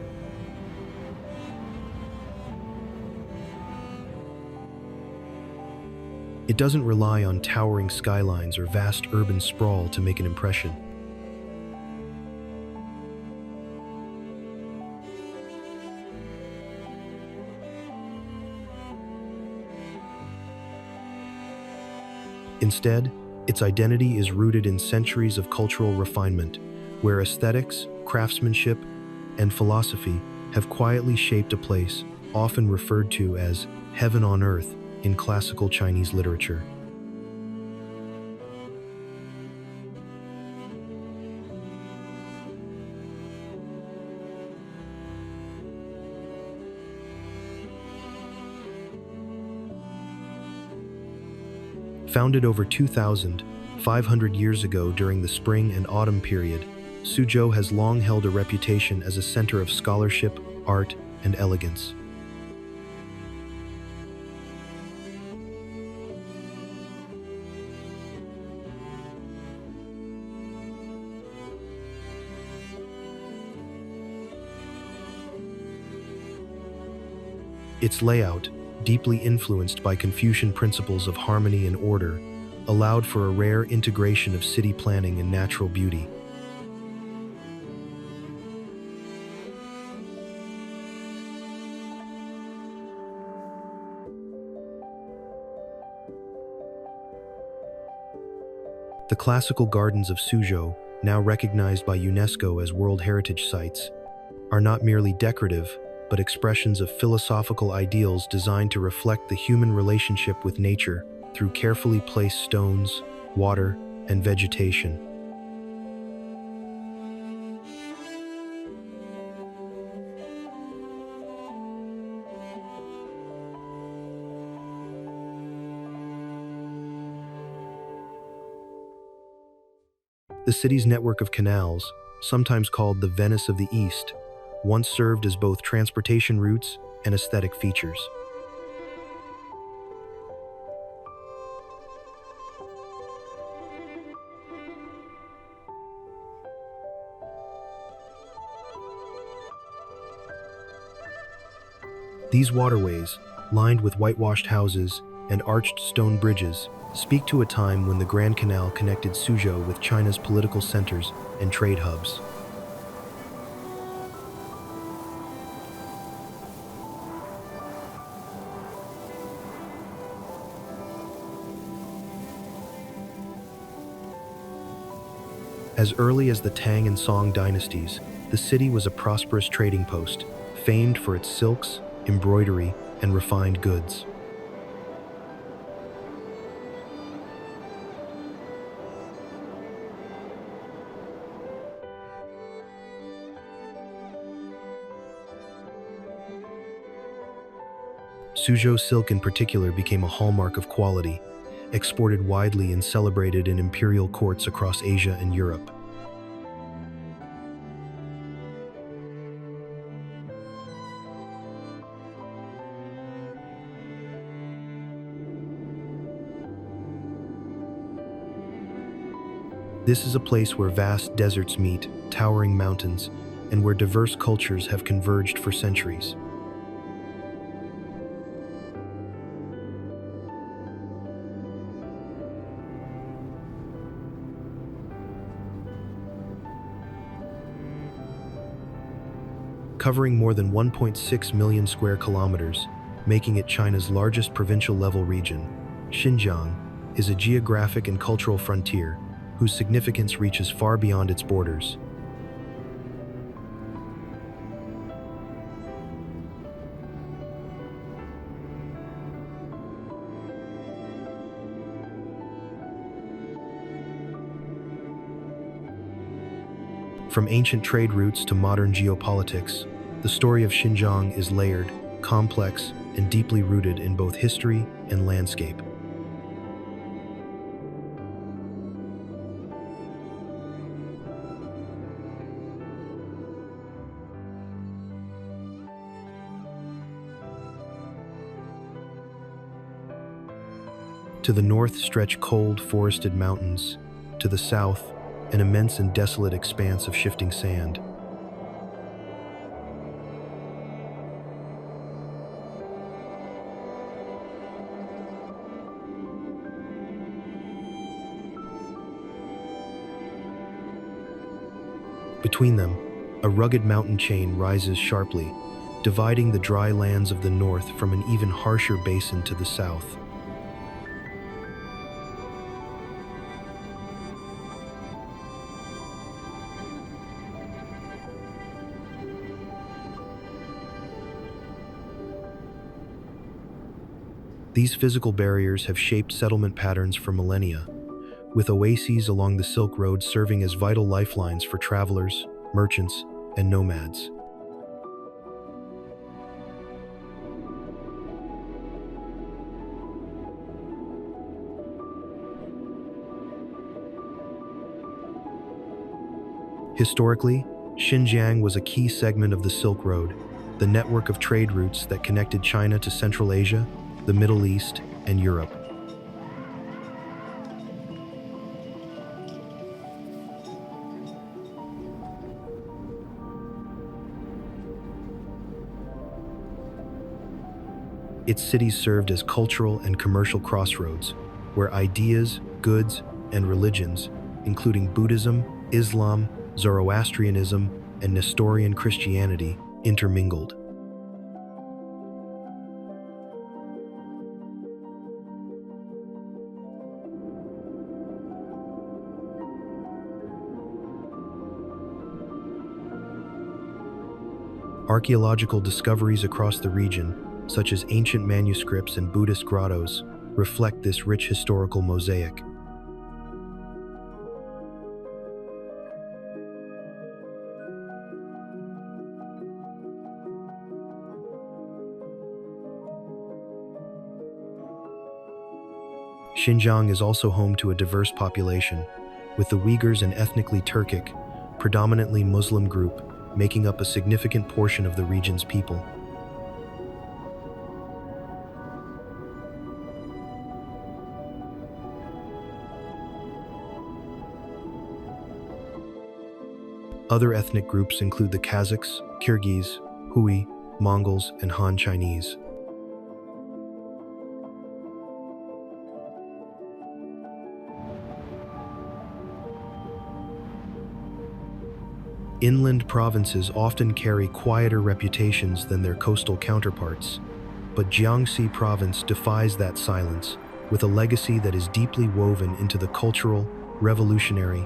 It doesn't rely on towering skylines or vast urban sprawl to make an impression. Instead, its identity is rooted in centuries of cultural refinement, where aesthetics, craftsmanship, and philosophy have quietly shaped a place often referred to as heaven on earth in classical Chinese literature. Founded over 2,500 years ago during the spring and autumn period, Suzhou has long held a reputation as a center of scholarship, art, and elegance. Its layout, deeply influenced by Confucian principles of harmony and order, allowed for a rare integration of city planning and natural beauty. The classical gardens of Suzhou, now recognized by UNESCO as World Heritage Sites, are not merely decorative, but expressions of philosophical ideals designed to reflect the human relationship with nature through carefully placed stones, water, and vegetation. The city's network of canals, sometimes called the Venice of the East, once served as both transportation routes and aesthetic features. These waterways, lined with whitewashed houses and arched stone bridges, speak to a time when the Grand Canal connected Suzhou with China's political centers and trade hubs. As early as the Tang and Song dynasties, the city was a prosperous trading post, famed for its silks, embroidery, and refined goods. Suzhou silk in particular became a hallmark of quality, exported widely and celebrated in imperial courts across Asia and Europe. This is a place where vast deserts meet, towering mountains, and where diverse cultures have converged for centuries. Covering more than 1.6 million square kilometers, making it China's largest provincial-level region, Xinjiang is a geographic and cultural frontier whose significance reaches far beyond its borders. From ancient trade routes to modern geopolitics, the story of Xinjiang is layered, complex, and deeply rooted in both history and landscape. To the north stretch cold, forested mountains. To the south, an immense and desolate expanse of shifting sand. Between them, a rugged mountain chain rises sharply, dividing the dry lands of the north from an even harsher basin to the south. These physical barriers have shaped settlement patterns for millennia, with oases along the Silk Road serving as vital lifelines for travelers, merchants, and nomads. Historically, Xinjiang was a key segment of the Silk Road, the network of trade routes that connected China to Central Asia, the Middle East, and Europe. Its cities served as cultural and commercial crossroads, where ideas, goods, and religions, including Buddhism, Islam, Zoroastrianism, and Nestorian Christianity, intermingled. Archaeological discoveries across the region, such as ancient manuscripts and Buddhist grottos, reflect this rich historical mosaic. Xinjiang is also home to a diverse population, with the Uyghurs, an ethnically Turkic, predominantly Muslim group, making up a significant portion of the region's people. Other ethnic groups include the Kazakhs, Kyrgyz, Hui, Mongols, and Han Chinese. Inland provinces often carry quieter reputations than their coastal counterparts, but Jiangxi Province defies that silence, with a legacy that is deeply woven into the cultural, revolutionary,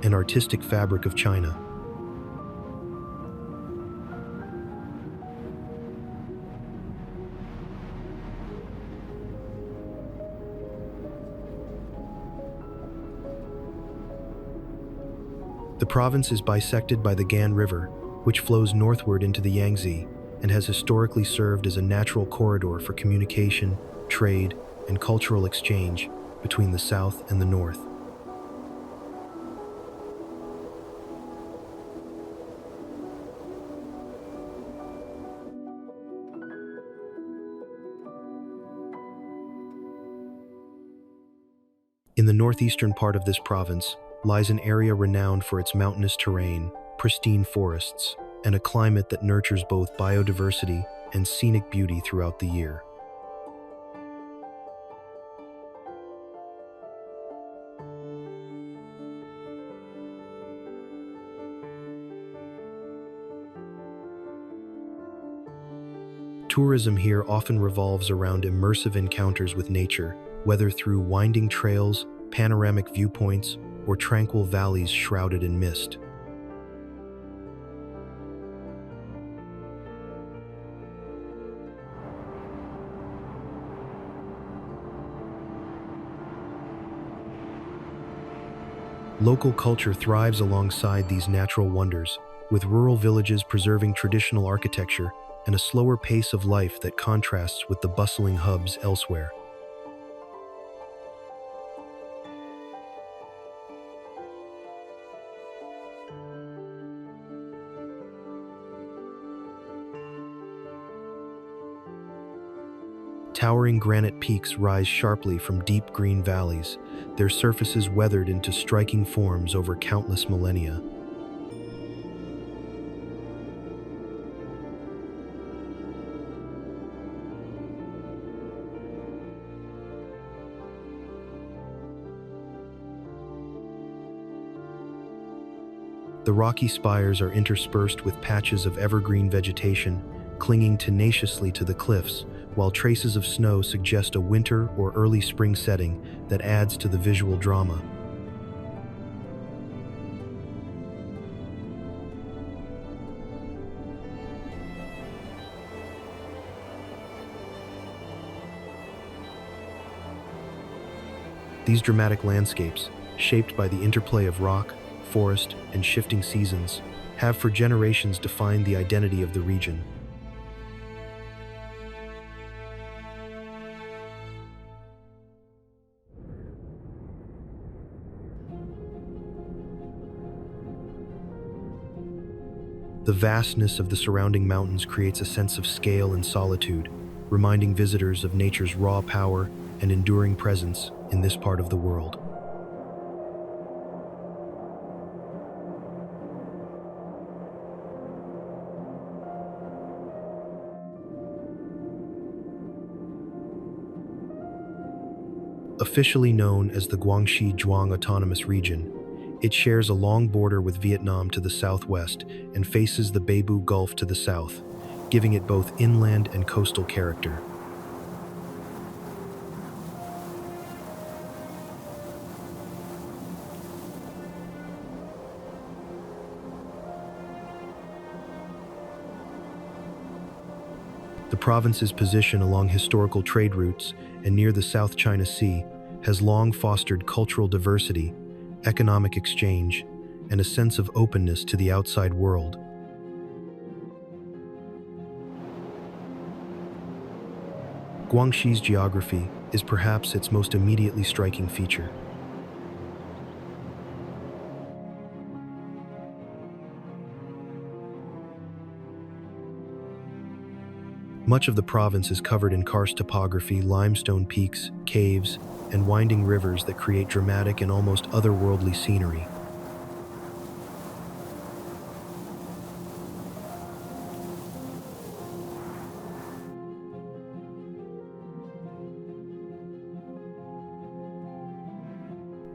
and artistic fabric of China. The province is bisected by the Gan River, which flows northward into the Yangtze and has historically served as a natural corridor for communication, trade, and cultural exchange between the south and the north. In the northeastern part of this province lies an area renowned for its mountainous terrain, pristine forests, and a climate that nurtures both biodiversity and scenic beauty throughout the year. Tourism here often revolves around immersive encounters with nature, whether through winding trails, panoramic viewpoints, or tranquil valleys shrouded in mist. Local culture thrives alongside these natural wonders, with rural villages preserving traditional architecture and a slower pace of life that contrasts with the bustling hubs elsewhere. Towering granite peaks rise sharply from deep green valleys, their surfaces weathered into striking forms over countless millennia. The rocky spires are interspersed with patches of evergreen vegetation, clinging tenaciously to the cliffs, while traces of snow suggest a winter or early spring setting that adds to the visual drama. These dramatic landscapes, shaped by the interplay of rock, forest, and shifting seasons, have for generations defined the identity of the region. The vastness of the surrounding mountains creates a sense of scale and solitude, reminding visitors of nature's raw power and enduring presence in this part of the world. Officially known as the Guangxi Zhuang Autonomous Region, it shares a long border with Vietnam to the southwest and faces the Beibu Gulf to the south, giving it both inland and coastal character. The province's position along historical trade routes and near the South China Sea has long fostered cultural diversity, economic exchange, and a sense of openness to the outside world. Guangxi's geography is perhaps its most immediately striking feature. Much of the province is covered in karst topography, limestone peaks, caves, and winding rivers that create dramatic and almost otherworldly scenery.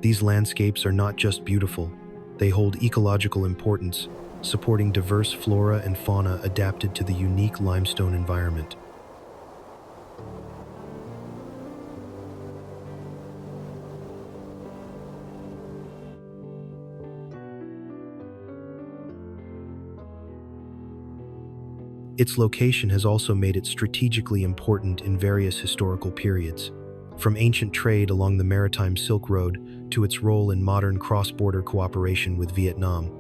These landscapes are not just beautiful, they hold ecological importance, supporting diverse flora and fauna adapted to the unique limestone environment. Its location has also made it strategically important in various historical periods, from ancient trade along the maritime Silk Road to its role in modern cross-border cooperation with Vietnam.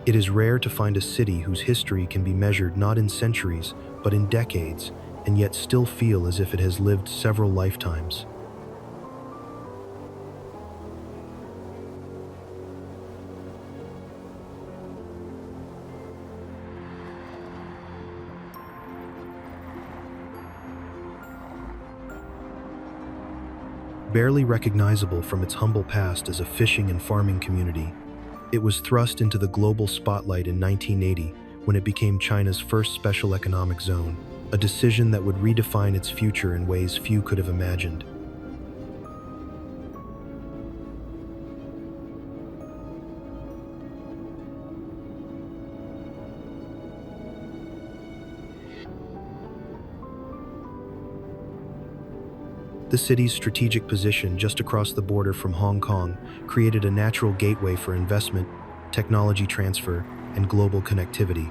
It is rare to find a city whose history can be measured not in centuries, but in decades, and yet still feel as if it has lived several lifetimes. Barely recognizable from its humble past as a fishing and farming community, it was thrust into the global spotlight in 1980 when it became China's first special economic zone, a decision that would redefine its future in ways few could have imagined. The city's strategic position just across the border from Hong Kong created a natural gateway for investment, technology transfer, and global connectivity.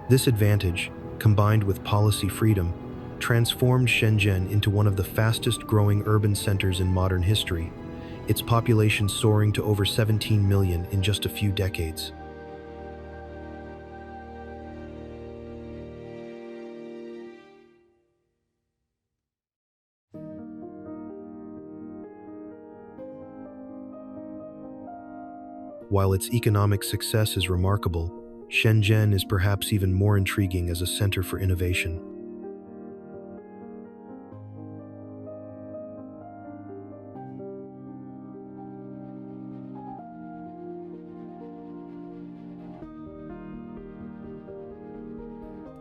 This advantage, combined with policy freedom, transformed Shenzhen into one of the fastest-growing urban centers in modern history, its population soaring to over 17 million in just a few decades. While its economic success is remarkable, Shenzhen is perhaps even more intriguing as a center for innovation.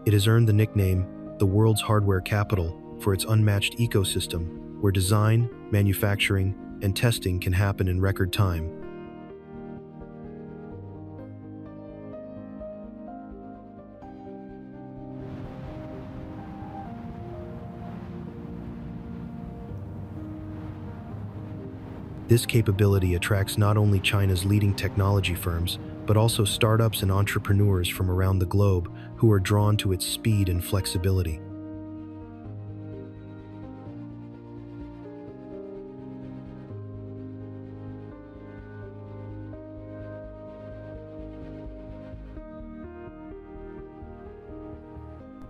It has earned the nickname the world's hardware capital for its unmatched ecosystem, where design, manufacturing, and testing can happen in record time. This capability attracts not only China's leading technology firms, but also startups and entrepreneurs from around the globe who are drawn to its speed and flexibility.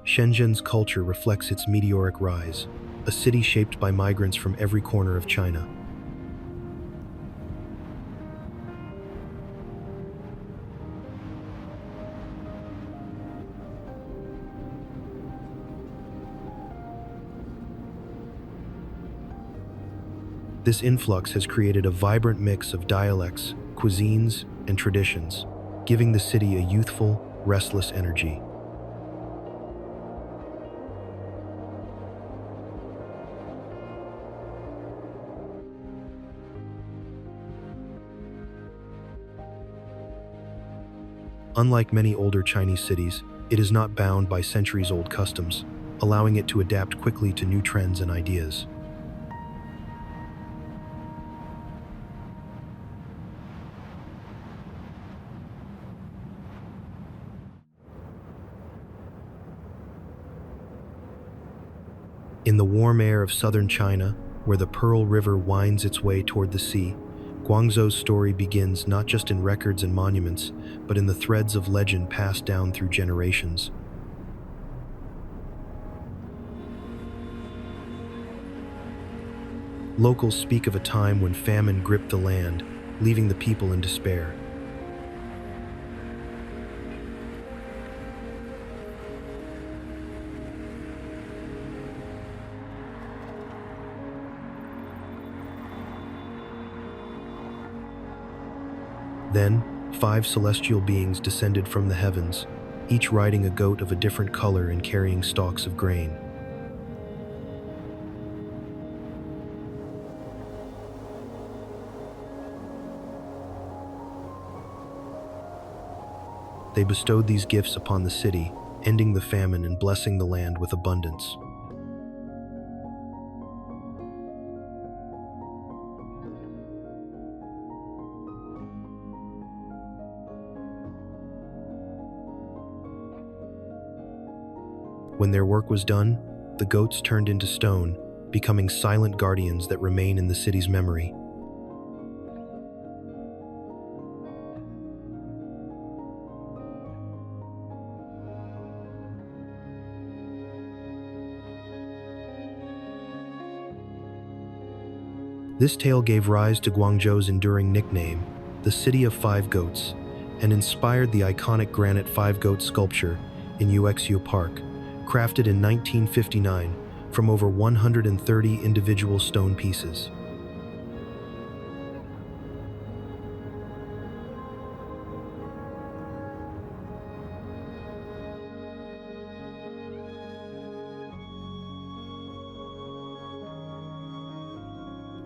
Shenzhen's culture reflects its meteoric rise, a city shaped by migrants from every corner of China. This influx has created a vibrant mix of dialects, cuisines, and traditions, giving the city a youthful, restless energy. Unlike many older Chinese cities, it is not bound by centuries-old customs, allowing it to adapt quickly to new trends and ideas. In the warm air of southern China, where the Pearl River winds its way toward the sea, Guangzhou's story begins not just in records and monuments, but in the threads of legend passed down through generations. Locals speak of a time when famine gripped the land, leaving the people in despair. Then, 5 celestial beings descended from the heavens, each riding a goat of a different color and carrying stalks of grain. They bestowed these gifts upon the city, ending the famine and blessing the land with abundance. When their work was done, the goats turned into stone, becoming silent guardians that remain in the city's memory. This tale gave rise to Guangzhou's enduring nickname, the City of Five Goats, and inspired the iconic granite five-goat sculpture in Yuexu Park, crafted in 1959 from over 130 individual stone pieces.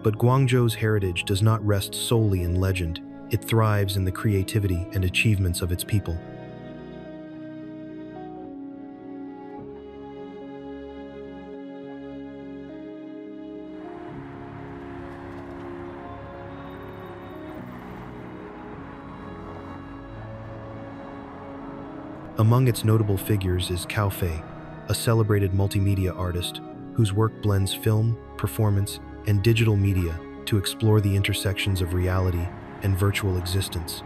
But Guangzhou's heritage does not rest solely in legend. It thrives in the creativity and achievements of its people. Among its notable figures is Cao Fei, a celebrated multimedia artist whose work blends film, performance, and digital media to explore the intersections of reality and virtual existence.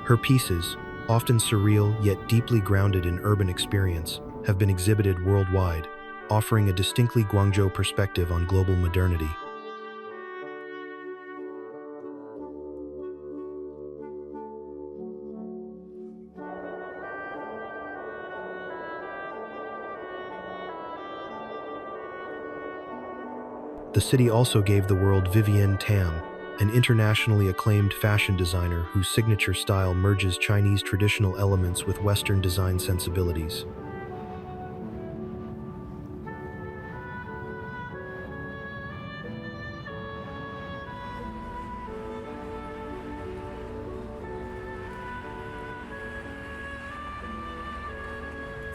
Her pieces, often surreal yet deeply grounded in urban experience, have been exhibited worldwide, offering a distinctly Guangzhou perspective on global modernity. The city also gave the world Vivienne Tam, an internationally acclaimed fashion designer whose signature style merges Chinese traditional elements with Western design sensibilities.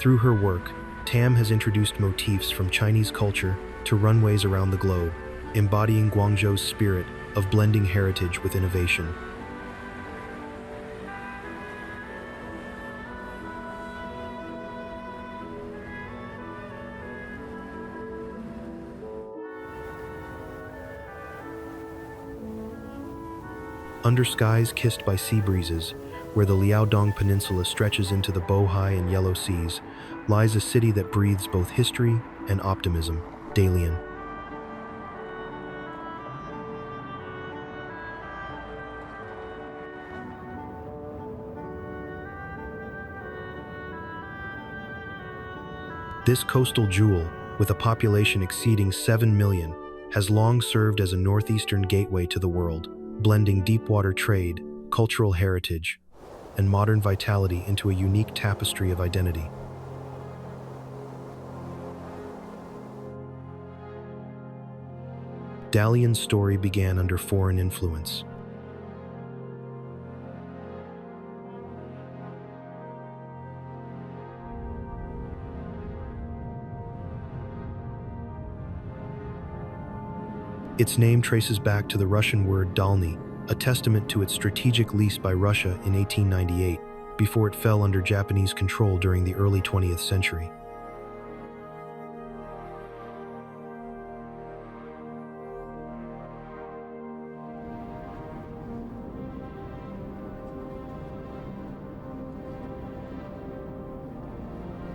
Through her work, Tam has introduced motifs from Chinese culture to runways around the globe, embodying Guangzhou's spirit of blending heritage with innovation. Under skies kissed by sea breezes, where the Liaodong Peninsula stretches into the Bohai and Yellow Seas, lies a city that breathes both history and optimism, Dalian. This coastal jewel, with a population exceeding 7 million, has long served as a northeastern gateway to the world, blending deep-water trade, cultural heritage, and modern vitality into a unique tapestry of identity. Dalian's story began under foreign influence. Its name traces back to the Russian word dalny, a testament to its strategic lease by Russia in 1898, before it fell under Japanese control during the early 20th century.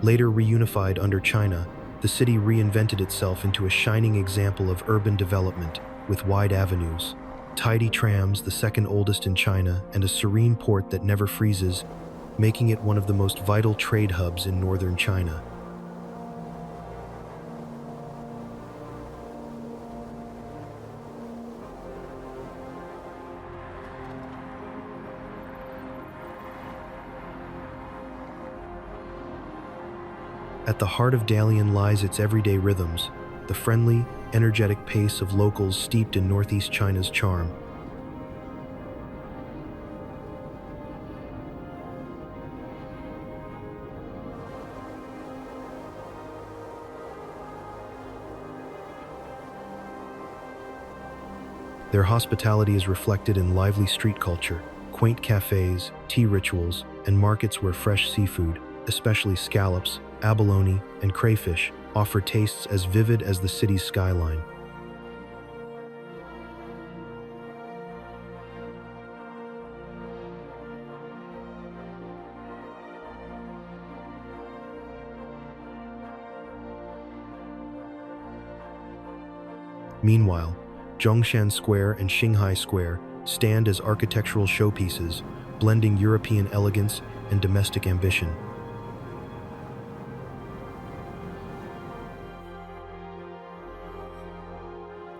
Later reunified under China, the city reinvented itself into a shining example of urban development with wide avenues, tidy trams, the second oldest in China, and a serene port that never freezes, making it one of the most vital trade hubs in northern China. At the heart of Dalian lies its everyday rhythms, the friendly, energetic pace of locals steeped in northeast China's charm. Their hospitality is reflected in lively street culture, quaint cafes, tea rituals, and markets where fresh seafood, especially scallops, abalone, and crayfish, offer tastes as vivid as the city's skyline. Meanwhile, Zhongshan Square and Qinghai Square stand as architectural showpieces, blending European elegance and domestic ambition.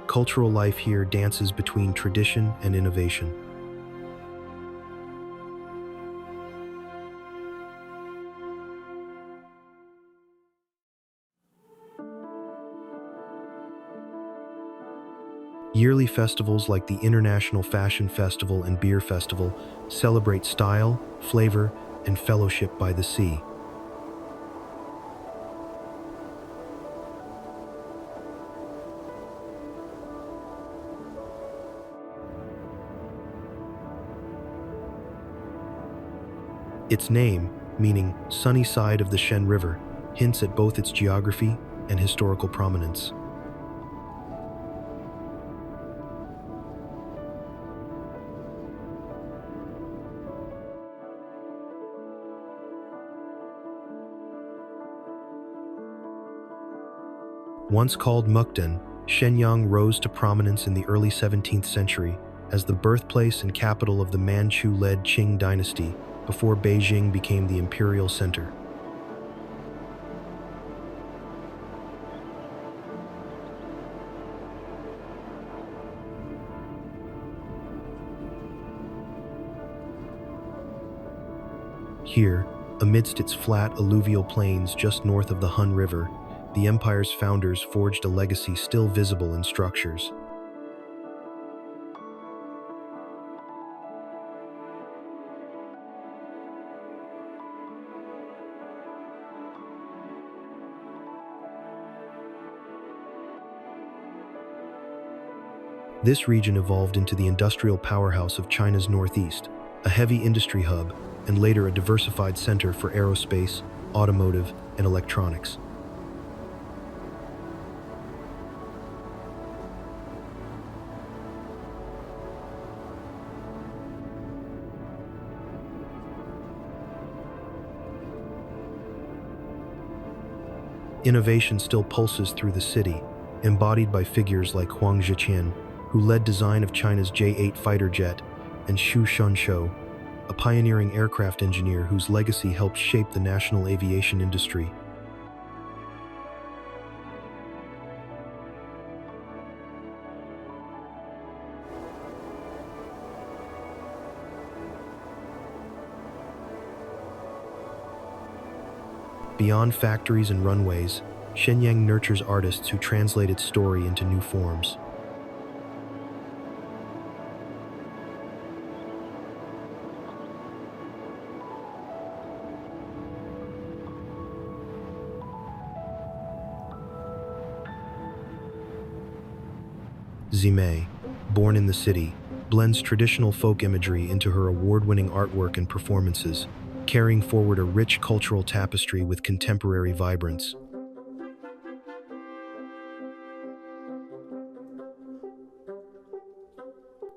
Cultural life here dances between tradition and innovation. Yearly festivals like the International Fashion Festival and Beer Festival celebrate style, flavor, and fellowship by the sea. Its name, meaning sunny side of the Shen River, hints at both its geography and historical prominence. Once called Mukden, Shenyang rose to prominence in the early 17th century as the birthplace and capital of the Manchu-led Qing dynasty before Beijing became the imperial center. Here, amidst its flat alluvial plains just north of the Hun River, the empire's founders forged a legacy still visible in structures. This region evolved into the industrial powerhouse of China's northeast, a heavy industry hub, and later a diversified center for aerospace, automotive, and electronics. Innovation still pulses through the city, embodied by figures like Huang Zhiqian, who led design of China's J-8 fighter jet, and Xu Shanshou, a pioneering aircraft engineer whose legacy helped shape the national aviation industry. Beyond factories and runways, Shenyang nurtures artists who translate its story into new forms. Zimei, born in the city, blends traditional folk imagery into her award-winning artwork and performances, carrying forward a rich cultural tapestry with contemporary vibrance.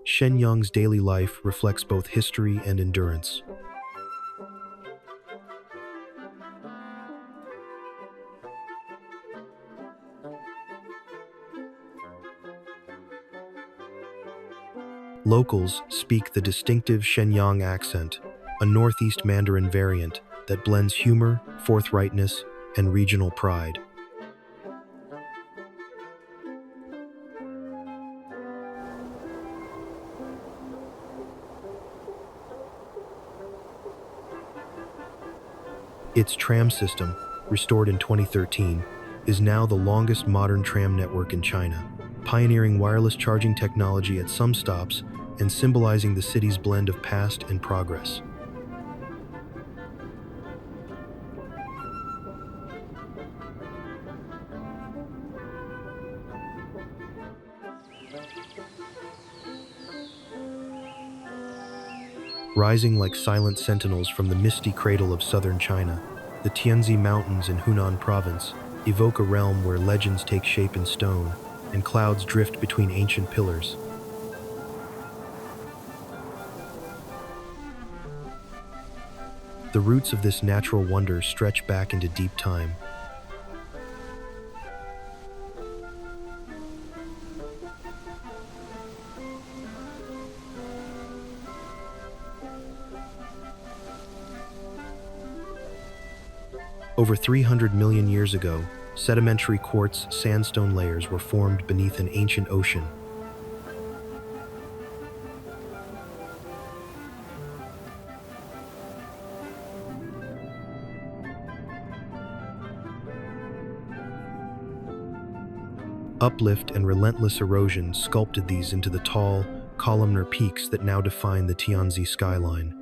Shenyang's daily life reflects both history and endurance. Locals speak the distinctive Shenyang accent, a Northeast Mandarin variant that blends humor, forthrightness, and regional pride. Its tram system, restored in 2013, is now the longest modern tram network in China, pioneering wireless charging technology at some stops and symbolizing the city's blend of past and progress. Rising like silent sentinels from the misty cradle of southern China, the Tianzi Mountains in Hunan Province evoke a realm where legends take shape in stone and clouds drift between ancient pillars. The roots of this natural wonder stretch back into deep time. Over 300 million years ago, sedimentary quartz sandstone layers were formed beneath an ancient ocean. Uplift and relentless erosion sculpted these into the tall, columnar peaks that now define the Tianzi skyline.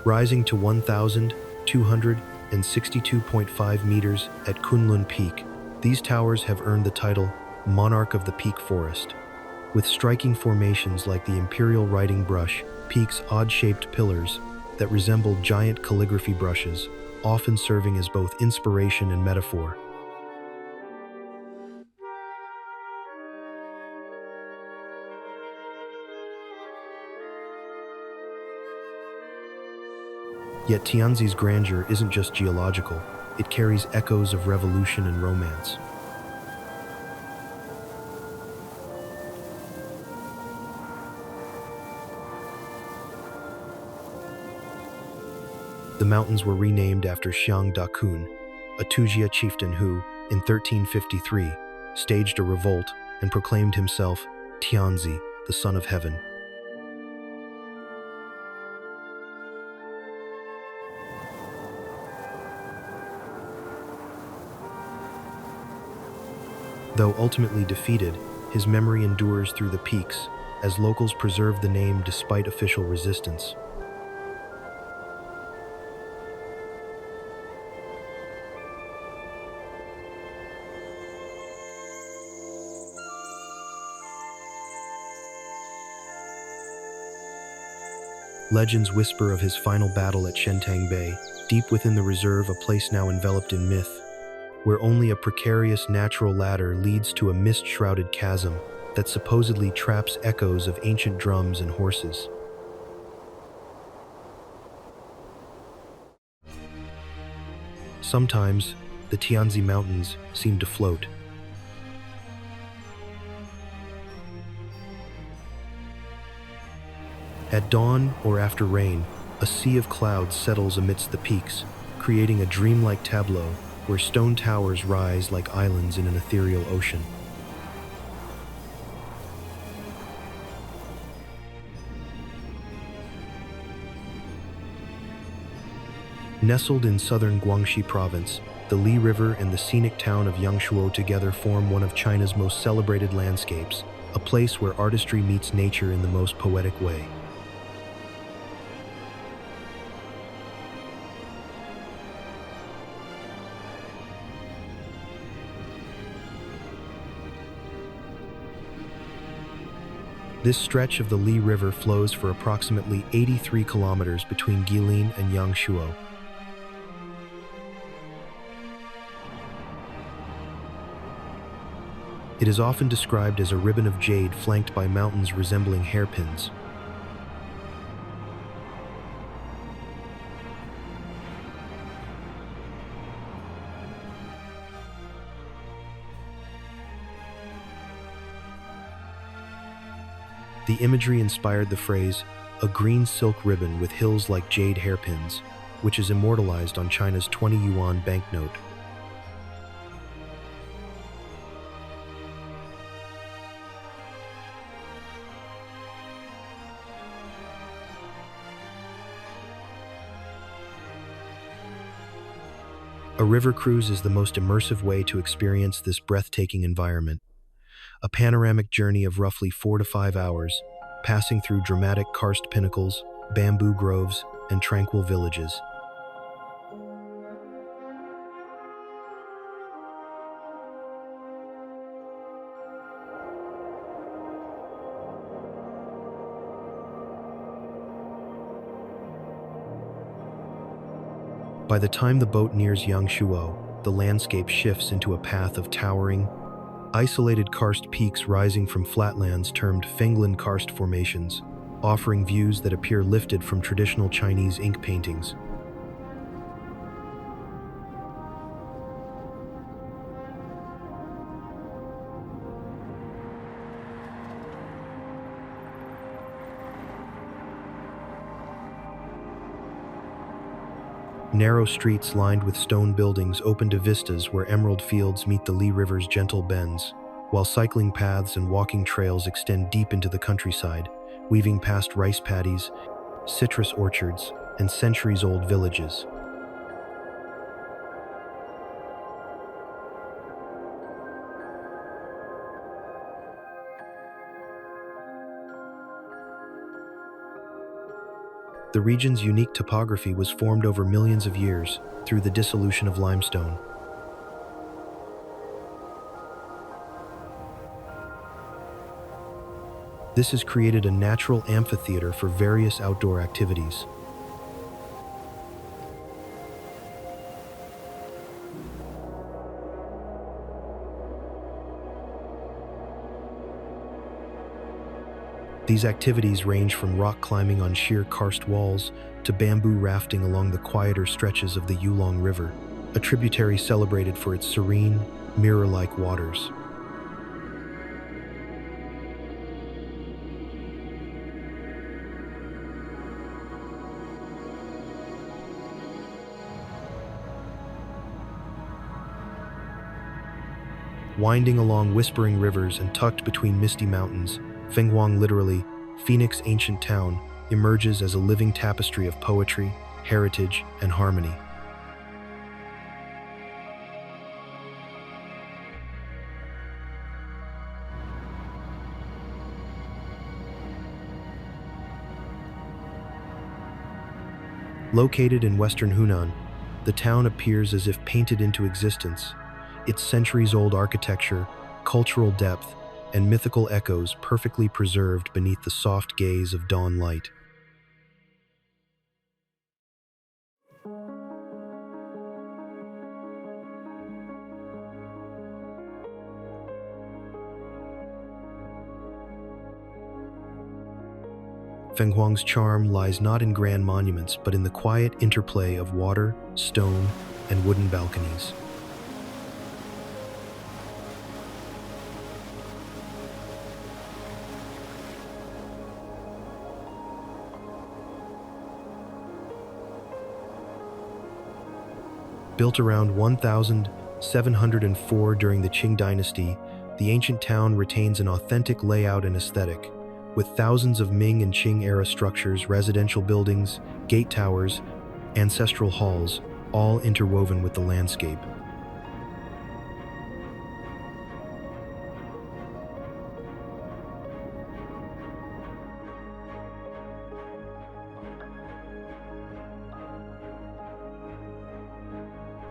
Rising to 1,262.5 meters at Kunlun Peak, these towers have earned the title Monarch of the Peak Forest. With striking formations like the Imperial Writing Brush, Peak's odd-shaped pillars that resemble giant calligraphy brushes, often serving as both inspiration and metaphor. Yet Tianzi's grandeur isn't just geological, it carries echoes of revolution and romance. The mountains were renamed after Xiang Dakun, a Tujia chieftain who, in 1353, staged a revolt and proclaimed himself Tianzi, the Son of Heaven. Though ultimately defeated, his memory endures through the peaks, as locals preserve the name despite official resistance. Legends whisper of his final battle at Shentang Bay, deep within the reserve, a place now enveloped in myth, where only a precarious natural ladder leads to a mist-shrouded chasm that supposedly traps echoes of ancient drums and horses. Sometimes, the Tianzi Mountains seem to float. At dawn or after rain, a sea of clouds settles amidst the peaks, creating a dreamlike tableau where stone towers rise like islands in an ethereal ocean. Nestled in southern Guangxi Province, the Li River and the scenic town of Yangshuo together form one of China's most celebrated landscapes, a place where artistry meets nature in the most poetic way. This stretch of the Li River flows for approximately 83 kilometers between Guilin and Yangshuo. It is often described as a ribbon of jade flanked by mountains resembling hairpins. The imagery inspired the phrase, "a green silk ribbon with hills like jade hairpins," which is immortalized on China's 20 yuan banknote. A river cruise is the most immersive way to experience this breathtaking environment. A panoramic journey of roughly 4 to 5 hours, passing through dramatic karst pinnacles, bamboo groves, and tranquil villages. By the time the boat nears Yangshuo, the landscape shifts into a path of towering, isolated karst peaks rising from flatlands termed Fenglan karst formations, offering views that appear lifted from traditional Chinese ink paintings. Narrow streets lined with stone buildings open to vistas where emerald fields meet the Li River's gentle bends. while cycling paths and walking trails extend deep into the countryside, weaving past rice paddies, citrus orchards, and centuries-old villages. The region's unique topography was formed over millions of years through the dissolution of limestone. This has created a natural amphitheater for various outdoor activities. These activities range from rock climbing on sheer karst walls to bamboo rafting along the quieter stretches of the Yulong River, a tributary celebrated for its serene, mirror-like waters. Winding along whispering rivers and tucked between misty mountains, Fenghuang, literally Phoenix ancient town, emerges as a living tapestry of poetry, heritage, and harmony. Located in western Hunan, the town appears as if painted into existence, its centuries-old architecture, cultural depth, and mythical echoes perfectly preserved beneath the soft gaze of dawn light. Fenghuang's charm lies not in grand monuments, but in the quiet interplay of water, stone, and wooden balconies. Built around 1704 during the Qing dynasty, the ancient town retains an authentic layout and aesthetic, with thousands of Ming and Qing-era structures, residential buildings, gate towers, ancestral halls, all interwoven with the landscape.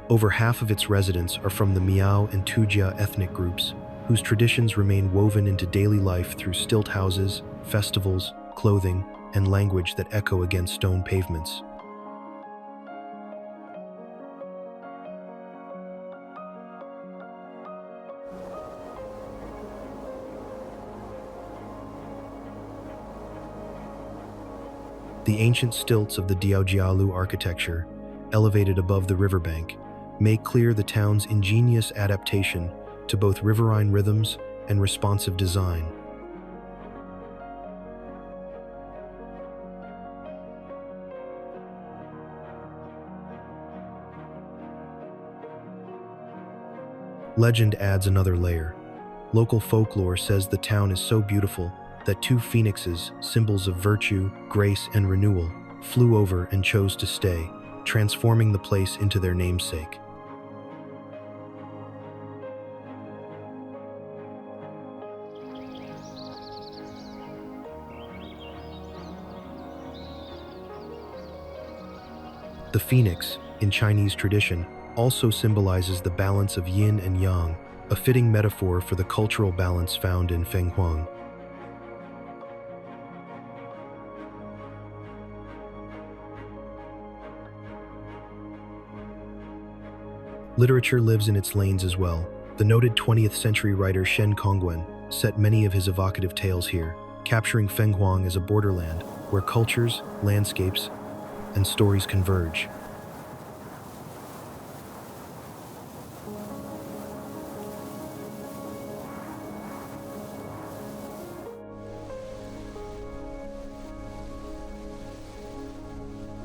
Over half of its residents are from the Miao and Tujia ethnic groups, whose traditions remain woven into daily life through stilt houses, festivals, clothing, and language that echo against stone pavements. The ancient stilts of the Diaojialu architecture, elevated above the riverbank, make clear the town's ingenious adaptation to both riverine rhythms and responsive design. Legend adds another layer. Local folklore says the town is so beautiful that two phoenixes, symbols of virtue, grace, and renewal, flew over and chose to stay, transforming the place into their namesake. The phoenix, in Chinese tradition, also symbolizes the balance of yin and yang, a fitting metaphor for the cultural balance found in Fenghuang. Literature lives in its lanes as well. The noted 20th century writer Shen Kongwen set many of his evocative tales here, capturing Fenghuang as a borderland where cultures, landscapes, and stories converge.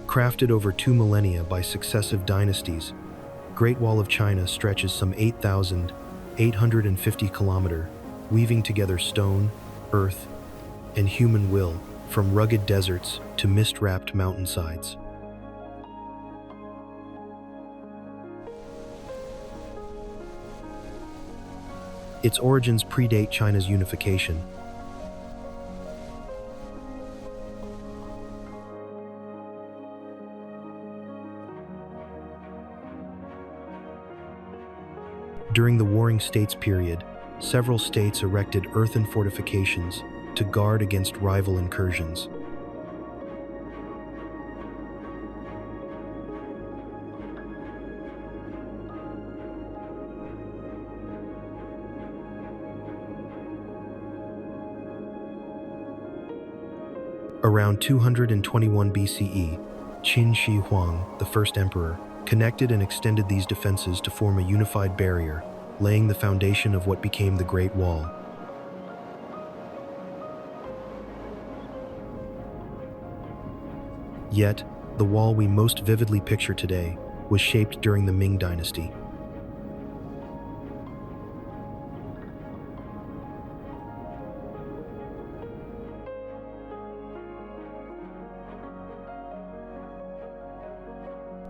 Crafted over 2 millennia by successive dynasties, Great Wall of China stretches some 8,850 kilometers, weaving together stone, earth, and human will, from rugged deserts to mist-wrapped mountainsides. Its origins predate China's unification. During the Warring States period, several states erected earthen fortifications to guard against rival incursions. Around 221 BCE, Qin Shi Huang, the first emperor, connected and extended these defenses to form a unified barrier, laying the foundation of what became the Great Wall. Yet, the wall we most vividly picture today was shaped during the Ming Dynasty.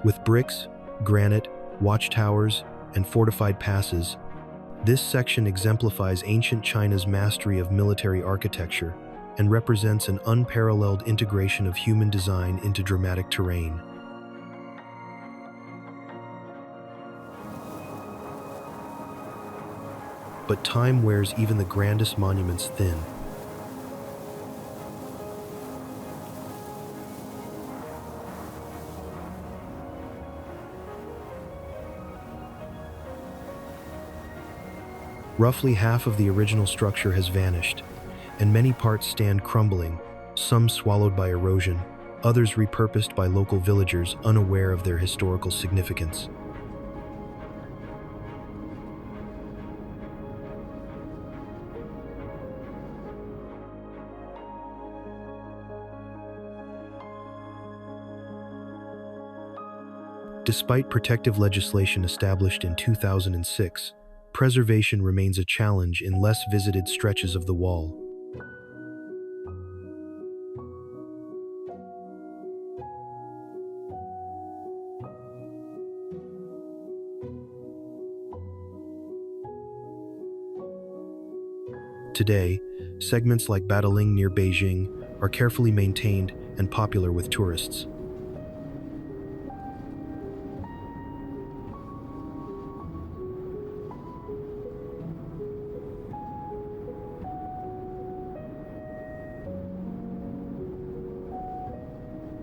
With bricks, granite, watchtowers, and fortified passes, this section exemplifies ancient China's mastery of military architecture and represents an unparalleled integration of human design into dramatic terrain. But time wears even the grandest monuments thin. Roughly half of the original structure has vanished, and many parts stand crumbling, some swallowed by erosion, others repurposed by local villagers unaware of their historical significance. Despite protective legislation established in 2006, preservation remains a challenge in less visited stretches of the wall. Today, segments like Badaling near Beijing are carefully maintained and popular with tourists.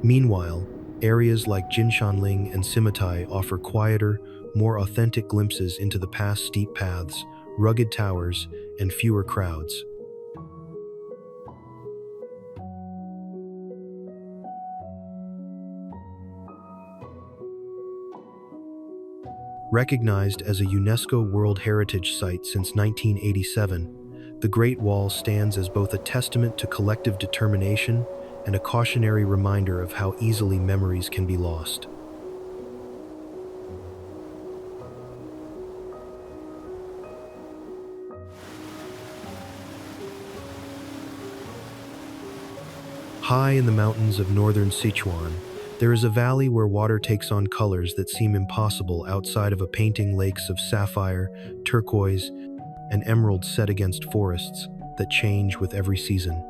Meanwhile, areas like Jinshanling and Simitai offer quieter, more authentic glimpses into the past's steep paths, rugged towers, and fewer crowds. Recognized as a UNESCO World Heritage Site since 1987, the Great Wall stands as both a testament to collective determination and a cautionary reminder of how easily memories can be lost. High in the mountains of northern Sichuan, there is a valley where water takes on colors that seem impossible outside of a painting lakes of sapphire, turquoise, and emerald set against forests that change with every season.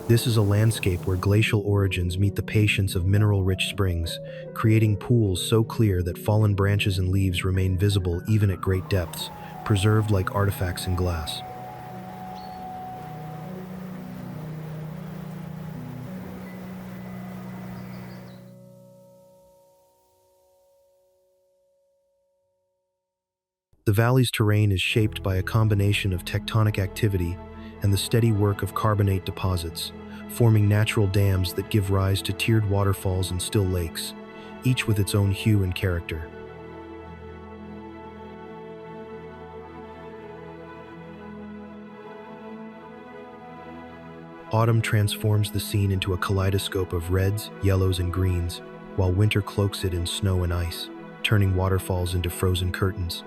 This is a landscape where glacial origins meet the patience of mineral-rich springs, creating pools so clear that fallen branches and leaves remain visible even at great depths, preserved like artifacts in glass. The valley's terrain is shaped by a combination of tectonic activity and the steady work of carbonate deposits, forming natural dams that give rise to tiered waterfalls and still lakes, each with its own hue and character. Autumn transforms the scene into a kaleidoscope of reds, yellows, and greens, while winter cloaks it in snow and ice, turning waterfalls into frozen curtains.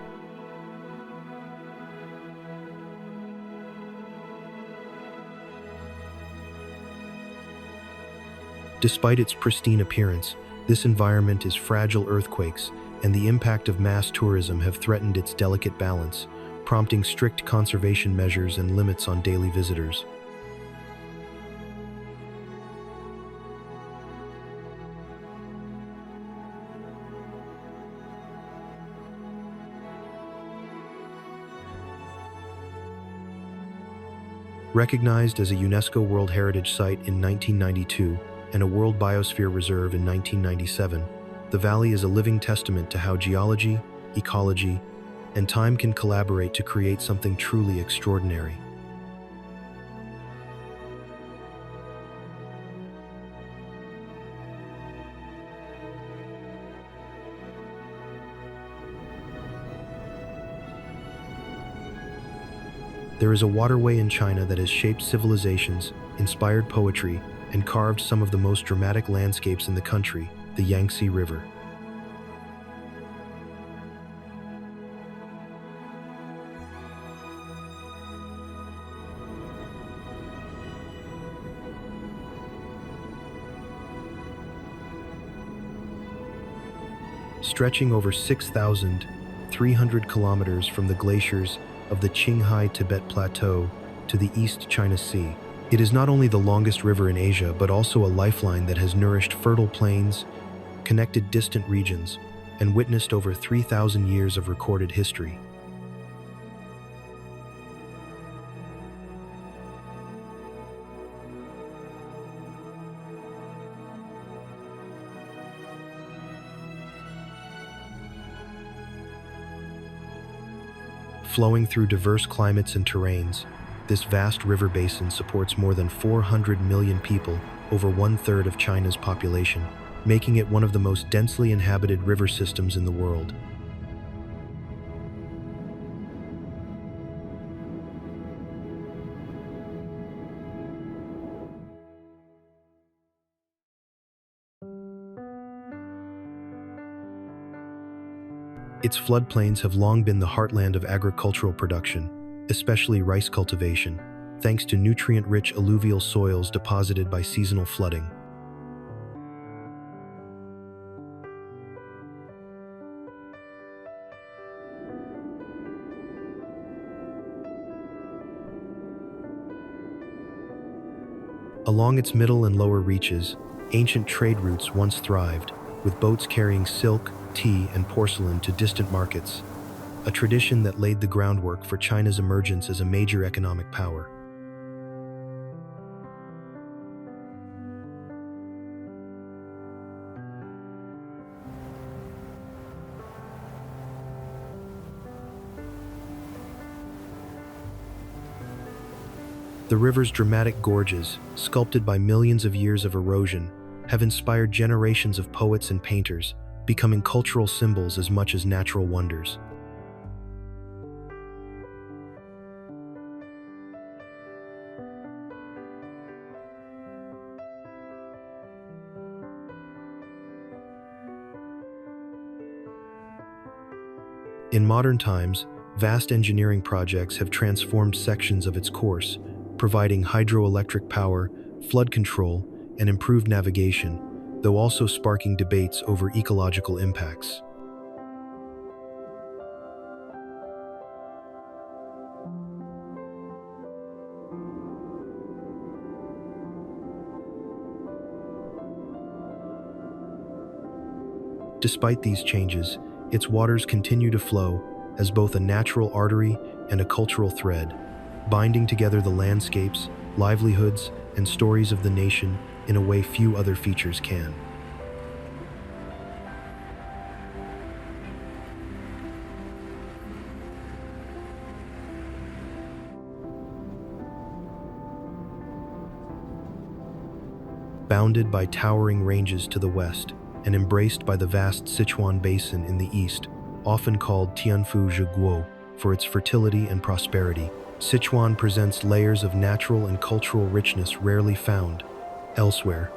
Despite its pristine appearance, this environment is fragile. Earthquakes and the impact of mass tourism have threatened its delicate balance, prompting strict conservation measures and limits on daily visitors. Recognized as a UNESCO World Heritage Site in 1992 and a World Biosphere Reserve in 1997, the valley is a living testament to how geology, ecology, and time can collaborate to create something truly extraordinary. There is a waterway in China that has shaped civilizations, inspired poetry, and carved some of the most dramatic landscapes in the country, the Yangtze River. Stretching over 6,300 kilometers from the glaciers of the Qinghai Tibet Plateau to the East China Sea. It is not only the longest river in Asia, but also a lifeline that has nourished fertile plains, connected distant regions, and witnessed over 3,000 years of recorded history. Flowing through diverse climates and terrains, this vast river basin supports more than 400 million people, over one-third of China's population, making it one of the most densely inhabited river systems in the world. Its floodplains have long been the heartland of agricultural production, especially rice cultivation, thanks to nutrient-rich alluvial soils deposited by seasonal flooding. Along its middle and lower reaches, ancient trade routes once thrived, with boats carrying silk, tea, and porcelain to distant markets, a tradition that laid the groundwork for China's emergence as a major economic power. The river's dramatic gorges, sculpted by millions of years of erosion, have inspired generations of poets and painters, becoming cultural symbols as much as natural wonders. In modern times, vast engineering projects have transformed sections of its course, providing hydroelectric power, flood control, and improved navigation, though also sparking debates over ecological impacts. Despite these changes, its waters continue to flow as both a natural artery and a cultural thread, binding together the landscapes, livelihoods, and stories of the nation in a way few other features can. Bounded by towering ranges to the west and embraced by the vast Sichuan Basin in the east, often called Tianfu Zhiguo for its fertility and prosperity, Sichuan presents layers of natural and cultural richness rarely found elsewhere.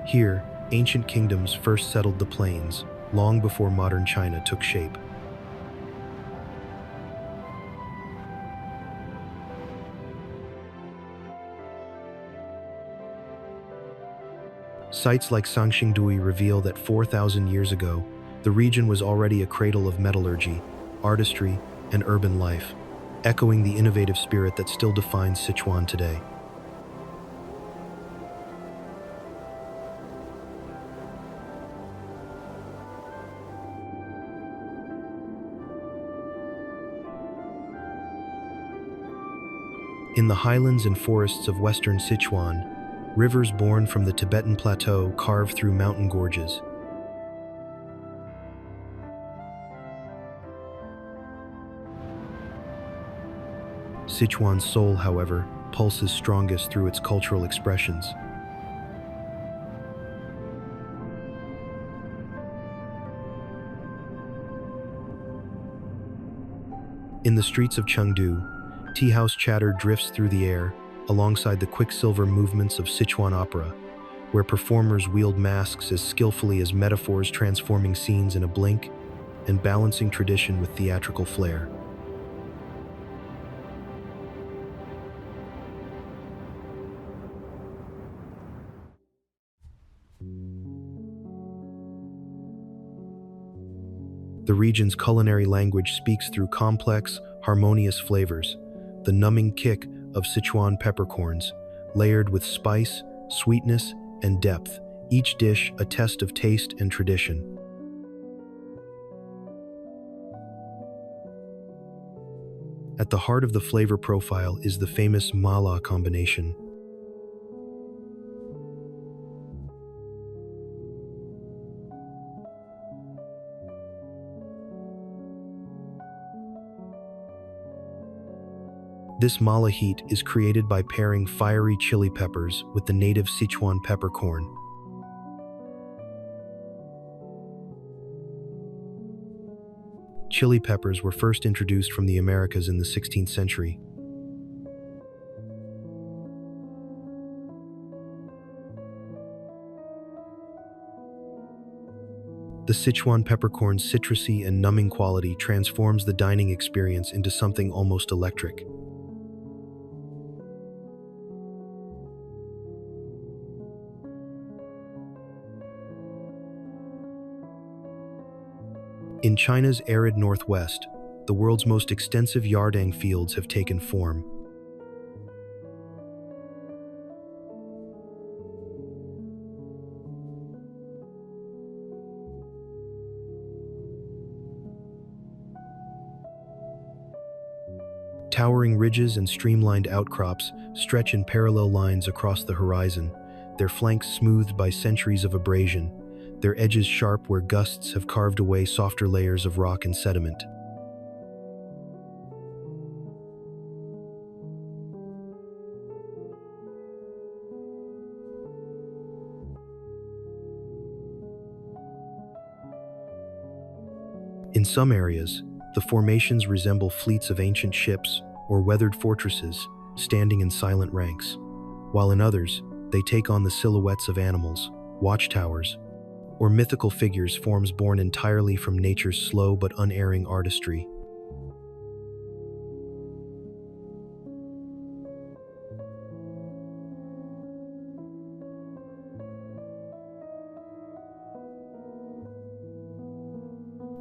Here, ancient kingdoms first settled the plains, long before modern China took shape. Sites like Sanxingdui reveal that 4,000 years ago, the region was already a cradle of metallurgy, artistry, and urban life, echoing the innovative spirit that still defines Sichuan today. In the highlands and forests of western Sichuan, rivers born from the Tibetan Plateau carve through mountain gorges. Sichuan's soul, however, pulses strongest through its cultural expressions. In the streets of Chengdu, tea house chatter drifts through the air, alongside the quicksilver movements of Sichuan opera, where performers wield masks as skillfully as metaphors, transforming scenes in a blink and balancing tradition with theatrical flair. The region's culinary language speaks through complex, harmonious flavors, the numbing kick of Sichuan peppercorns, layered with spice, sweetness, and depth, each dish a test of taste and tradition. At the heart of the flavor profile is the famous mala combination. This mala heat is created by pairing fiery chili peppers with the native Sichuan peppercorn. Chili peppers were first introduced from the Americas in the 16th century. The Sichuan peppercorn's citrusy and numbing quality transforms the dining experience into something almost electric. In China's arid northwest, the world's most extensive Yardang fields have taken form. Towering ridges and streamlined outcrops stretch in parallel lines across the horizon, their flanks smoothed by centuries of abrasion, their edges sharp where gusts have carved away softer layers of rock and sediment. In some areas, the formations resemble fleets of ancient ships or weathered fortresses standing in silent ranks, while in others, they take on the silhouettes of animals, watchtowers, or mythical figures, forms born entirely from nature's slow but unerring artistry.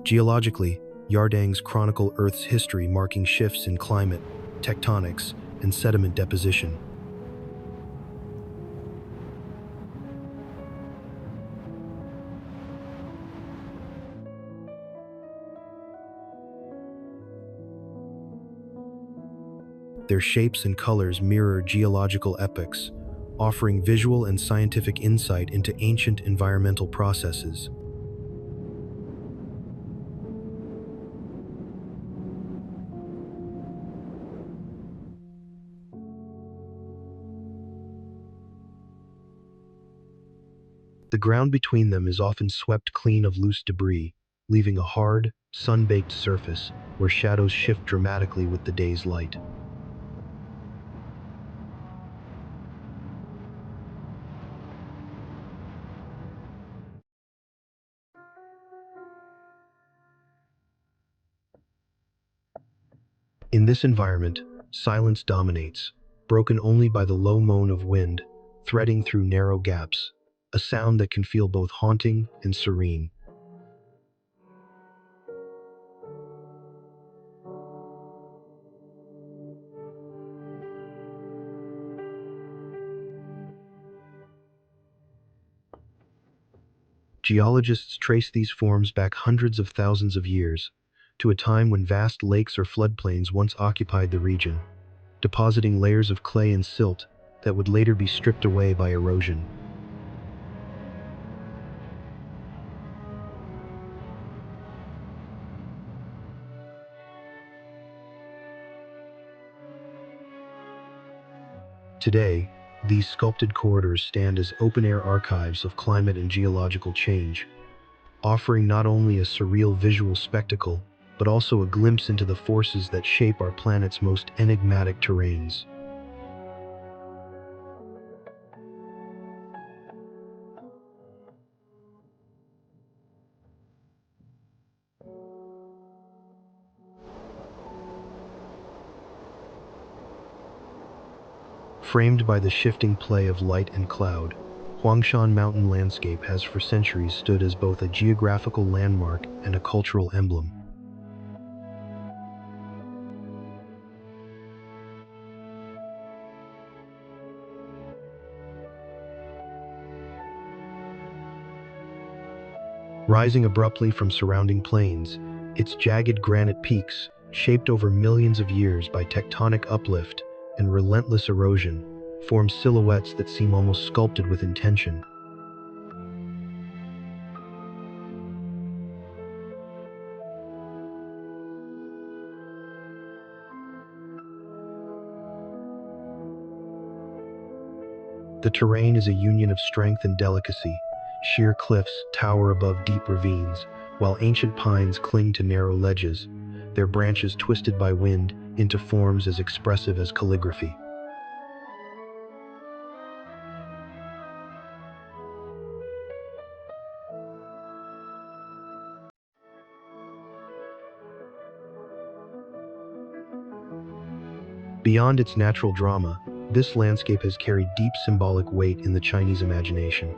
Geologically, Yardangs chronicle Earth's history, marking shifts in climate, tectonics, and sediment deposition. Their shapes and colors mirror geological epochs, offering visual and scientific insight into ancient environmental processes. The ground between them is often swept clean of loose debris, leaving a hard, sun-baked surface where shadows shift dramatically with the day's light. In this environment, silence dominates, broken only by the low moan of wind, threading through narrow gaps, a sound that can feel both haunting and serene. Geologists trace these forms back hundreds of thousands of years, to a time when vast lakes or floodplains once occupied the region, depositing layers of clay and silt that would later be stripped away by erosion. Today, these sculpted corridors stand as open-air archives of climate and geological change, offering not only a surreal visual spectacle, but also a glimpse into the forces that shape our planet's most enigmatic terrains. Framed by the shifting play of light and cloud, Huangshan Mountain landscape has for centuries stood as both a geographical landmark and a cultural emblem. Rising abruptly from surrounding plains, its jagged granite peaks, shaped over millions of years by tectonic uplift and relentless erosion, form silhouettes that seem almost sculpted with intention. The terrain is a union of strength and delicacy. Sheer cliffs tower above deep ravines, while ancient pines cling to narrow ledges, their branches twisted by wind into forms as expressive as calligraphy. Beyond its natural drama, this landscape has carried deep symbolic weight in the Chinese imagination.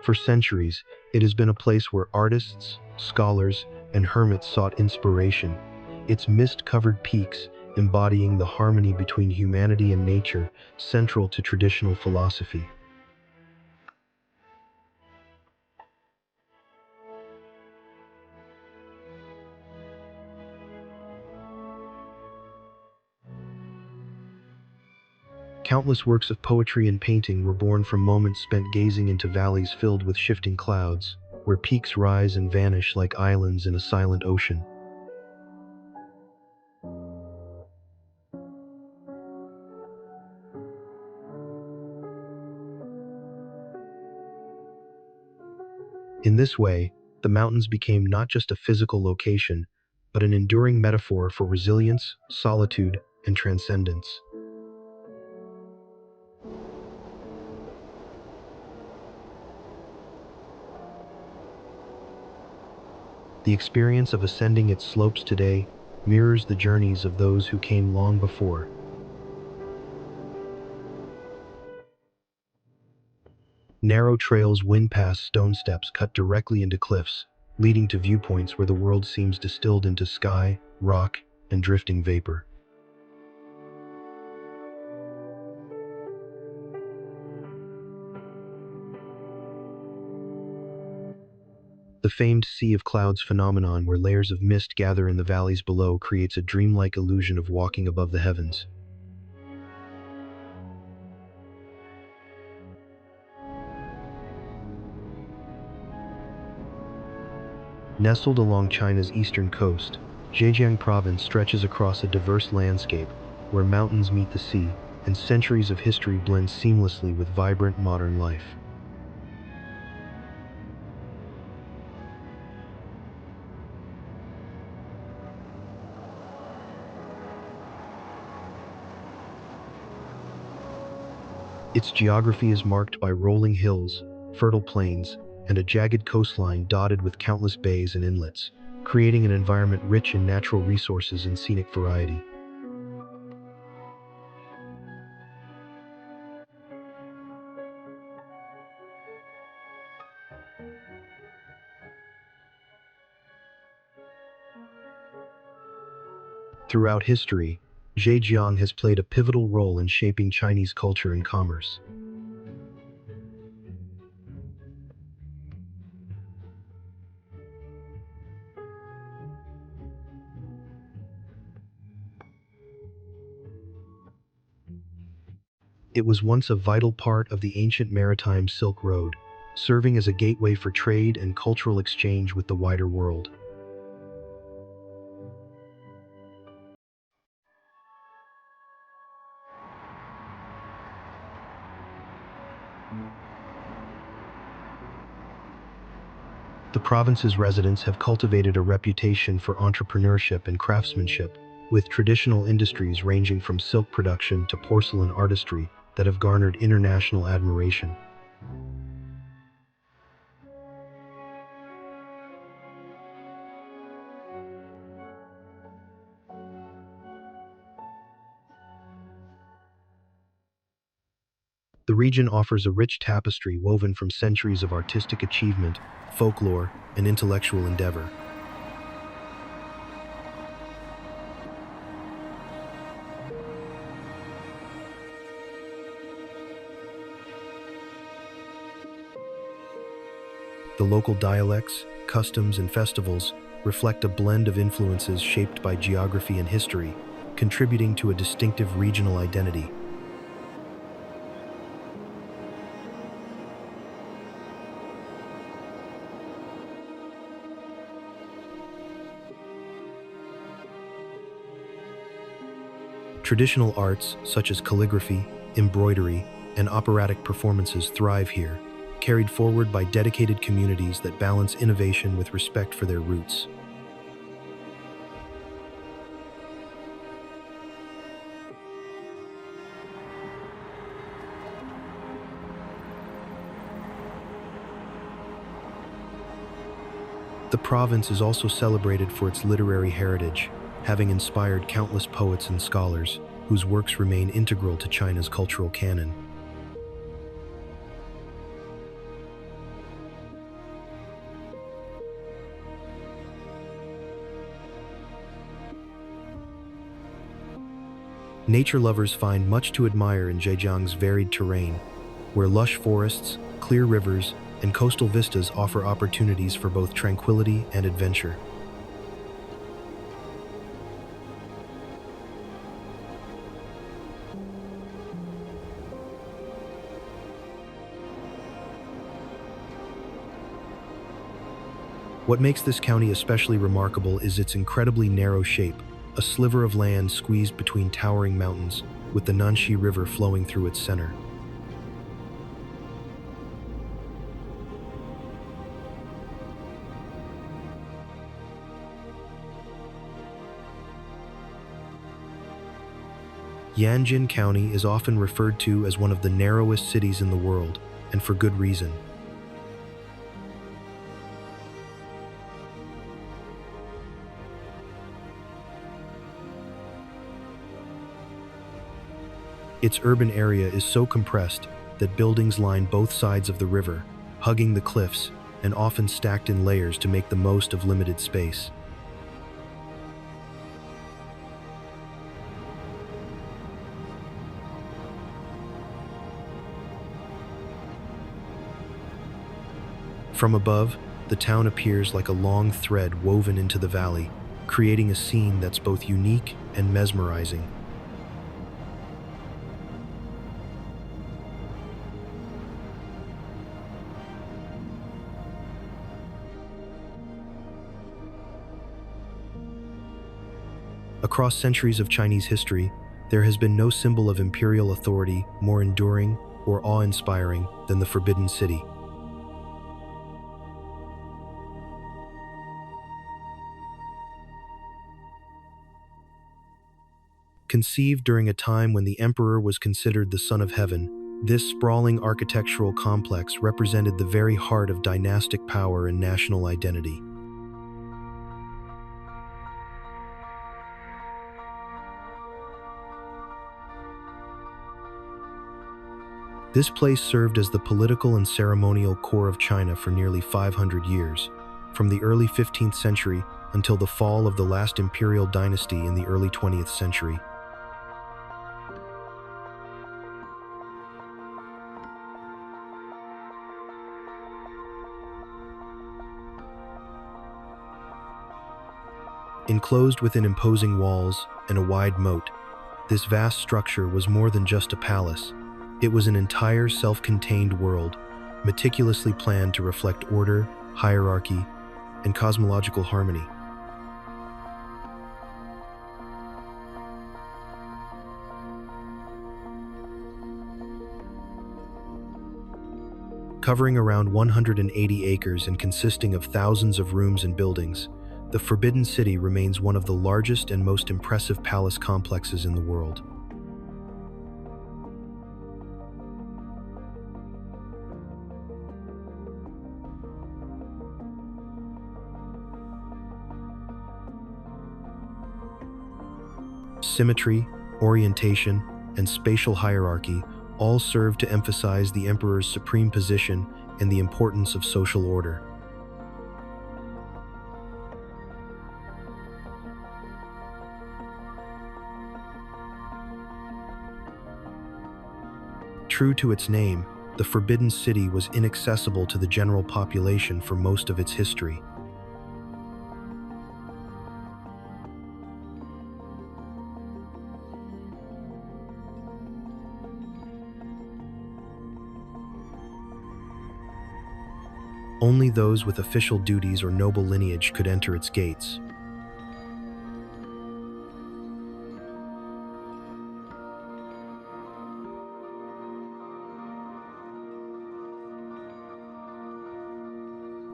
For centuries, it has been a place where artists, scholars, and hermits sought inspiration. Its mist-covered peaks, embodying the harmony between humanity and nature, central to traditional philosophy. Countless works of poetry and painting were born from moments spent gazing into valleys filled with shifting clouds, where peaks rise and vanish like islands in a silent ocean. In this way, the mountains became not just a physical location, but an enduring metaphor for resilience, solitude, and transcendence. The experience of ascending its slopes today mirrors the journeys of those who came long before. Narrow trails wind past stone steps cut directly into cliffs, leading to viewpoints where the world seems distilled into sky, rock, and drifting vapor. The famed Sea of Clouds phenomenon, where layers of mist gather in the valleys below, creates a dreamlike illusion of walking above the heavens. Nestled along China's eastern coast, Zhejiang Province stretches across a diverse landscape where mountains meet the sea and centuries of history blend seamlessly with vibrant modern life. Its geography is marked by rolling hills, fertile plains, and a jagged coastline dotted with countless bays and inlets, creating an environment rich in natural resources and scenic variety. Throughout history, Zhejiang has played a pivotal role in shaping Chinese culture and commerce. It was once a vital part of the ancient maritime Silk Road, serving as a gateway for trade and cultural exchange with the wider world. The province's residents have cultivated a reputation for entrepreneurship and craftsmanship, with traditional industries ranging from silk production to porcelain artistry that have garnered international admiration. The region offers a rich tapestry woven from centuries of artistic achievement, folklore, and intellectual endeavor. The local dialects, customs, and festivals reflect a blend of influences shaped by geography and history, contributing to a distinctive regional identity. Traditional arts such as calligraphy, embroidery, and operatic performances thrive here, carried forward by dedicated communities that balance innovation with respect for their roots. The province is also celebrated for its literary heritage, having inspired countless poets and scholars whose works remain integral to China's cultural canon. Nature lovers find much to admire in Zhejiang's varied terrain, where lush forests, clear rivers, and coastal vistas offer opportunities for both tranquility and adventure. What makes this county especially remarkable is its incredibly narrow shape, a sliver of land squeezed between towering mountains, with the Nanxi River flowing through its center. Yanjin County is often referred to as one of the narrowest cities in the world, and for good reason. Its urban area is so compressed that buildings line both sides of the river, hugging the cliffs, and often stacked in layers to make the most of limited space. From above, the town appears like a long thread woven into the valley, creating a scene that's both unique and mesmerizing. Across centuries of Chinese history, there has been no symbol of imperial authority more enduring or awe-inspiring than the Forbidden City. Conceived during a time when the emperor was considered the son of heaven, this sprawling architectural complex represented the very heart of dynastic power and national identity. This place served as the political and ceremonial core of China for nearly 500 years, from the early 15th century until the fall of the last imperial dynasty in the early 20th century. Enclosed within imposing walls and a wide moat, this vast structure was more than just a palace. It was an entire self-contained world, meticulously planned to reflect order, hierarchy, and cosmological harmony. Covering around 180 acres and consisting of thousands of rooms and buildings, the Forbidden City remains one of the largest and most impressive palace complexes in the world. Symmetry, orientation, and spatial hierarchy all serve to emphasize the emperor's supreme position and the importance of social order. True to its name, the Forbidden City was inaccessible to the general population for most of its history. Only those with official duties or noble lineage could enter its gates.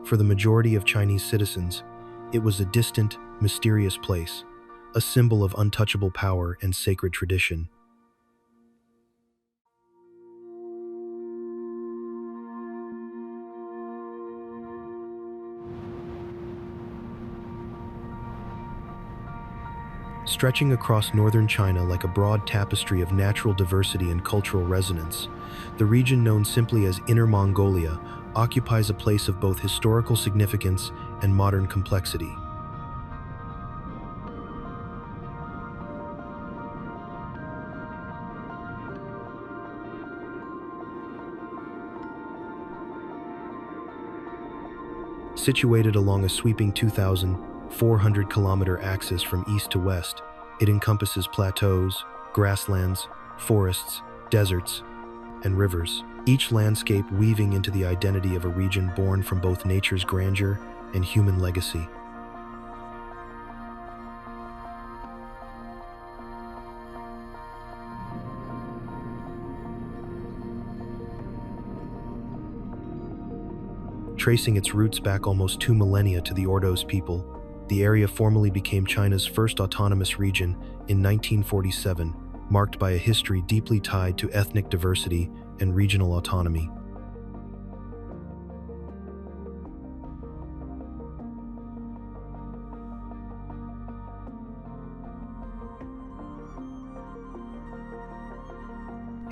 For the majority of Chinese citizens, it was a distant, mysterious place, a symbol of untouchable power and sacred tradition. Stretching across northern China like a broad tapestry of natural diversity and cultural resonance, the region known simply as Inner Mongolia occupies a place of both historical significance and modern complexity. Situated along a sweeping 2,400-kilometer axis from east to west, it encompasses plateaus, grasslands, forests, deserts, and rivers, each landscape weaving into the identity of a region born from both nature's grandeur and human legacy. Tracing its roots back almost 2 millennia to the Ordos people, the area formally became China's first autonomous region in 1947, marked by a history deeply tied to ethnic diversity and regional autonomy.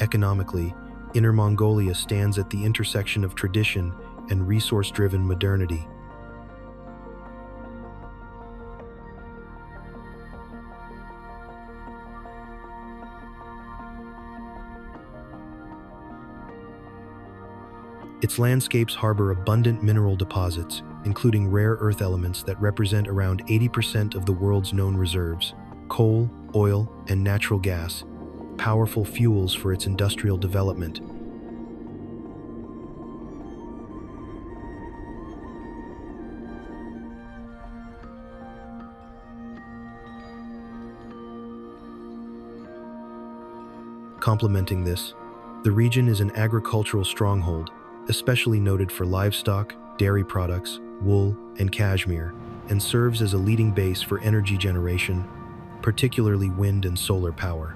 Economically, Inner Mongolia stands at the intersection of tradition and resource-driven modernity. Its landscapes harbor abundant mineral deposits, including rare earth elements that represent around 80% of the world's known reserves: coal, oil, and natural gas, powerful fuels for its industrial development. Complementing this, the region is an agricultural stronghold, especially noted for livestock, dairy products, wool, and cashmere, and serves as a leading base for energy generation, particularly wind and solar power.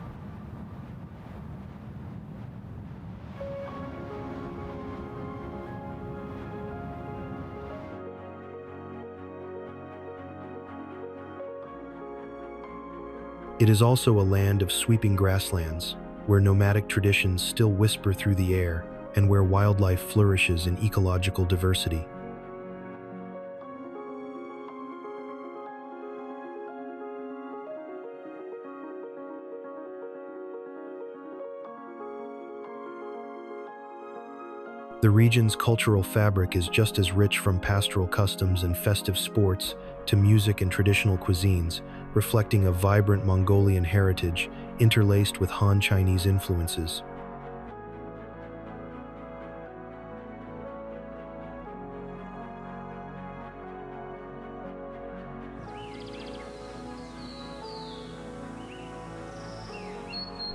It is also a land of sweeping grasslands, where nomadic traditions still whisper through the air and where wildlife flourishes in ecological diversity. The region's cultural fabric is just as rich, from pastoral customs and festive sports to music and traditional cuisines, reflecting a vibrant Mongolian heritage interlaced with Han Chinese influences.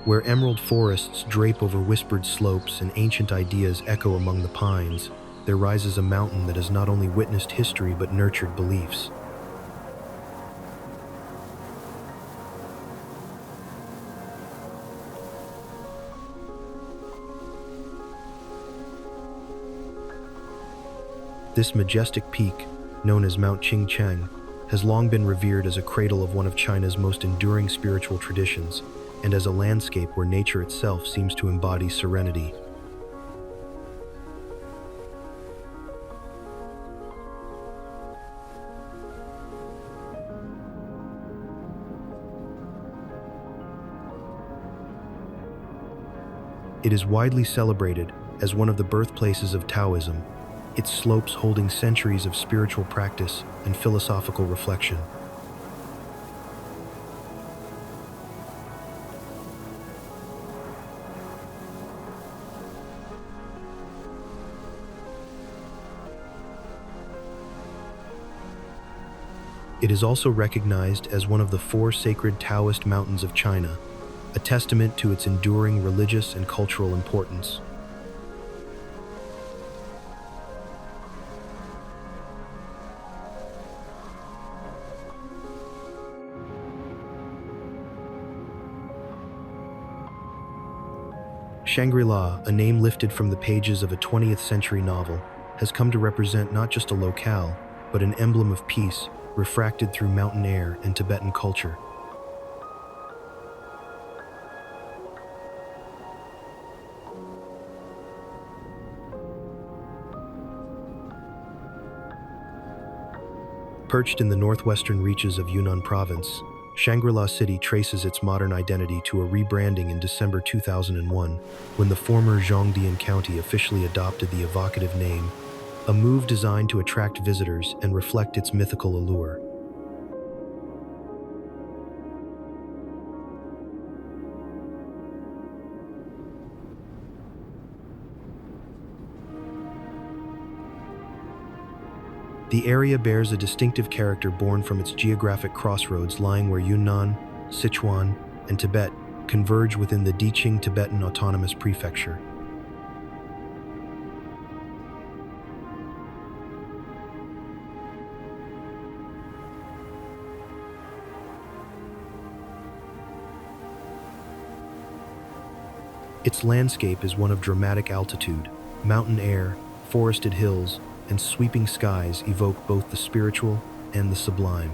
Where emerald forests drape over whispered slopes and ancient ideas echo among the pines, there rises a mountain that has not only witnessed history but nurtured beliefs. This majestic peak, known as Mount Qingcheng, has long been revered as a cradle of one of China's most enduring spiritual traditions, and as a landscape where nature itself seems to embody serenity. It is widely celebrated as one of the birthplaces of Taoism, its slopes holding centuries of spiritual practice and philosophical reflection. It is also recognized as one of the 4 sacred Taoist mountains of China, a testament to its enduring religious and cultural importance. Shangri-La, a name lifted from the pages of a 20th century novel, has come to represent not just a locale, but an emblem of peace, refracted through mountain air and Tibetan culture. Perched in the northwestern reaches of Yunnan Province, Shangri-La City traces its modern identity to a rebranding in December 2001, when the former Zhejiang County officially adopted the evocative name, a move designed to attract visitors and reflect its mythical allure. The area bears a distinctive character born from its geographic crossroads lying where Yunnan, Sichuan, and Tibet converge within the Diqing Tibetan Autonomous Prefecture. Its landscape is one of dramatic altitude. Mountain air, forested hills, and sweeping skies evoke both the spiritual and the sublime.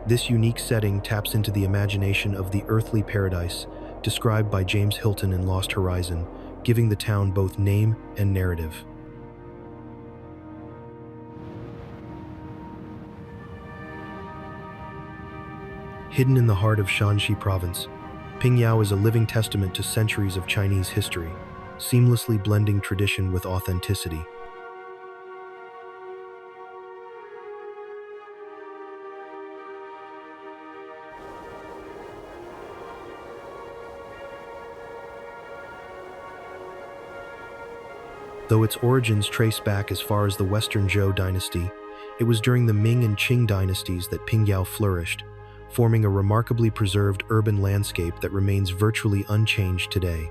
This unique setting taps into the imagination of the earthly paradise described by James Hilton in Lost Horizon, giving the town both name and narrative. Hidden in the heart of Shanxi Province, Pingyao is a living testament to centuries of Chinese history, seamlessly blending tradition with authenticity. Though its origins trace back as far as the Western Zhou dynasty, it was during the Ming and Qing dynasties that Pingyao flourished, forming a remarkably preserved urban landscape that remains virtually unchanged today.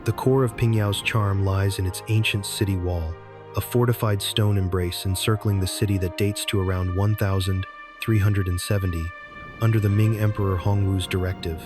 The core of Pingyao's charm lies in its ancient city wall, a fortified stone embrace encircling the city that dates to around 1370, under the Ming Emperor Hongwu's directive.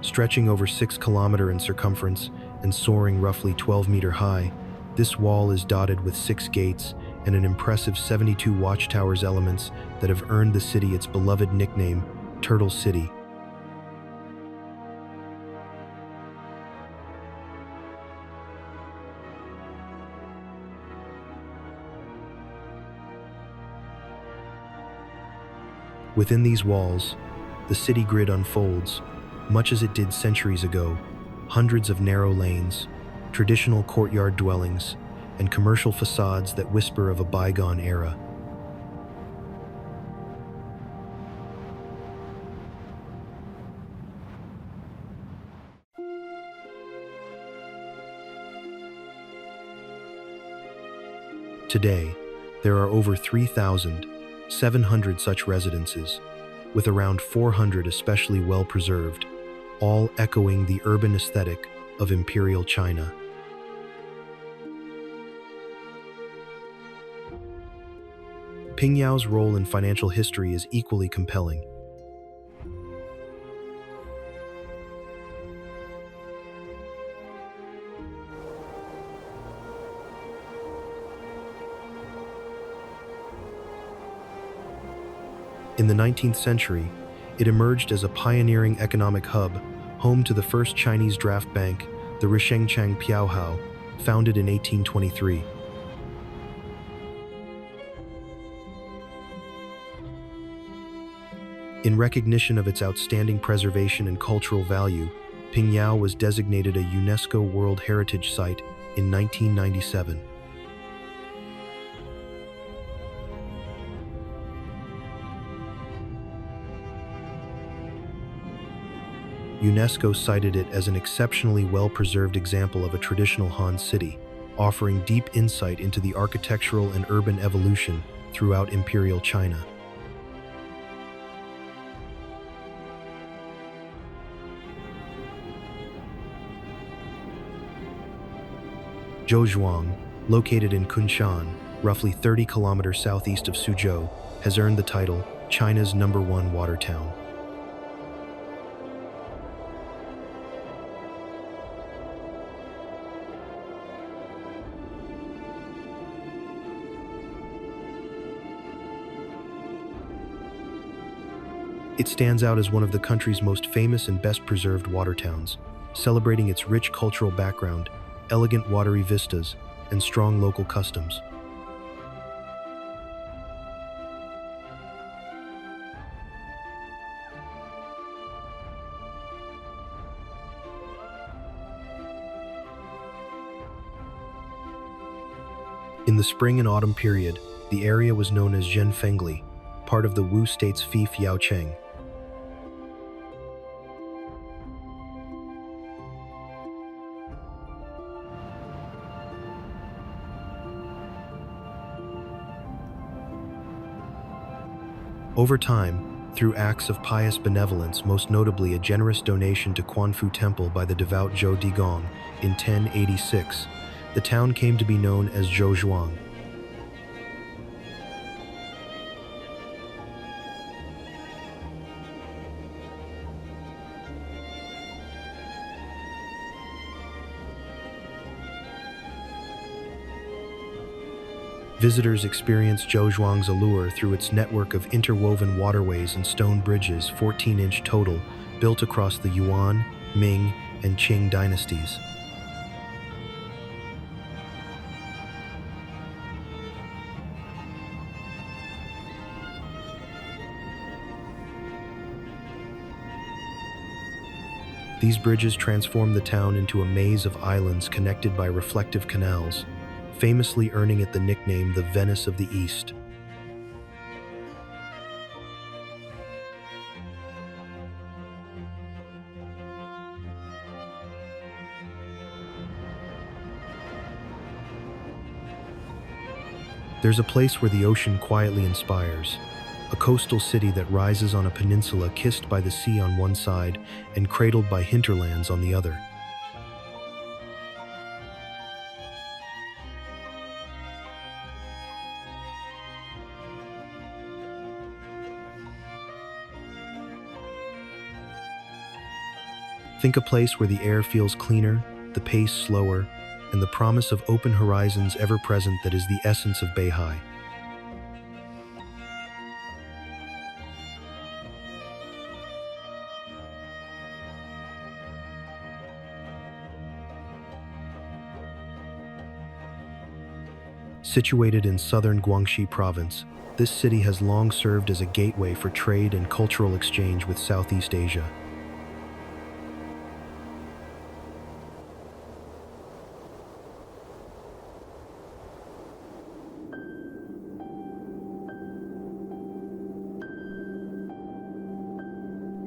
Stretching over 6 kilometers in circumference and soaring roughly 12-meter high, this wall is dotted with 6 gates and an impressive 72 watchtowers, elements that have earned the city its beloved nickname, Turtle City. Within these walls, the city grid unfolds, much as it did centuries ago. Hundreds of narrow lanes, traditional courtyard dwellings, and commercial facades that whisper of a bygone era. Today, there are over 3,700 such residences, with around 400 especially well preserved, all echoing the urban aesthetic of Imperial China. Pingyao's role in financial history is equally compelling. In the 19th century, it emerged as a pioneering economic hub, home to the first Chinese draft bank, the Rishengchang Piaohao, founded in 1823. In recognition of its outstanding preservation and cultural value, Pingyao was designated a UNESCO World Heritage Site in 1997. UNESCO cited it as an exceptionally well-preserved example of a traditional Han city, offering deep insight into the architectural and urban evolution throughout Imperial China. Zhejiang, located in Kunshan, roughly 30 kilometers southeast of Suzhou, has earned the title China's #1 water town. It stands out as one of the country's most famous and best preserved water towns, celebrating its rich cultural background, elegant watery vistas, and strong local customs. In the spring and autumn period, the area was known as Zhenfengli, part of the Wu state's fief Yaocheng. Over time, through acts of pious benevolence, most notably a generous donation to Quanfu Temple by the devout Zhou Digong in 1086, the town came to be known as Zhejiang. Visitors experience Zhejiang's allure through its network of interwoven waterways and stone bridges, 14-inch total, built across the Yuan, Ming, and Qing dynasties. These bridges transform the town into a maze of islands connected by reflective canals, famously earning it the nickname the Venice of the East. There's a place where the ocean quietly inspires, a coastal city that rises on a peninsula kissed by the sea on one side and cradled by hinterlands on the other. Think a place where the air feels cleaner, the pace slower, and the promise of open horizons ever present that is the essence of Beihai. Situated in southern Guangxi Province, this city has long served as a gateway for trade and cultural exchange with Southeast Asia.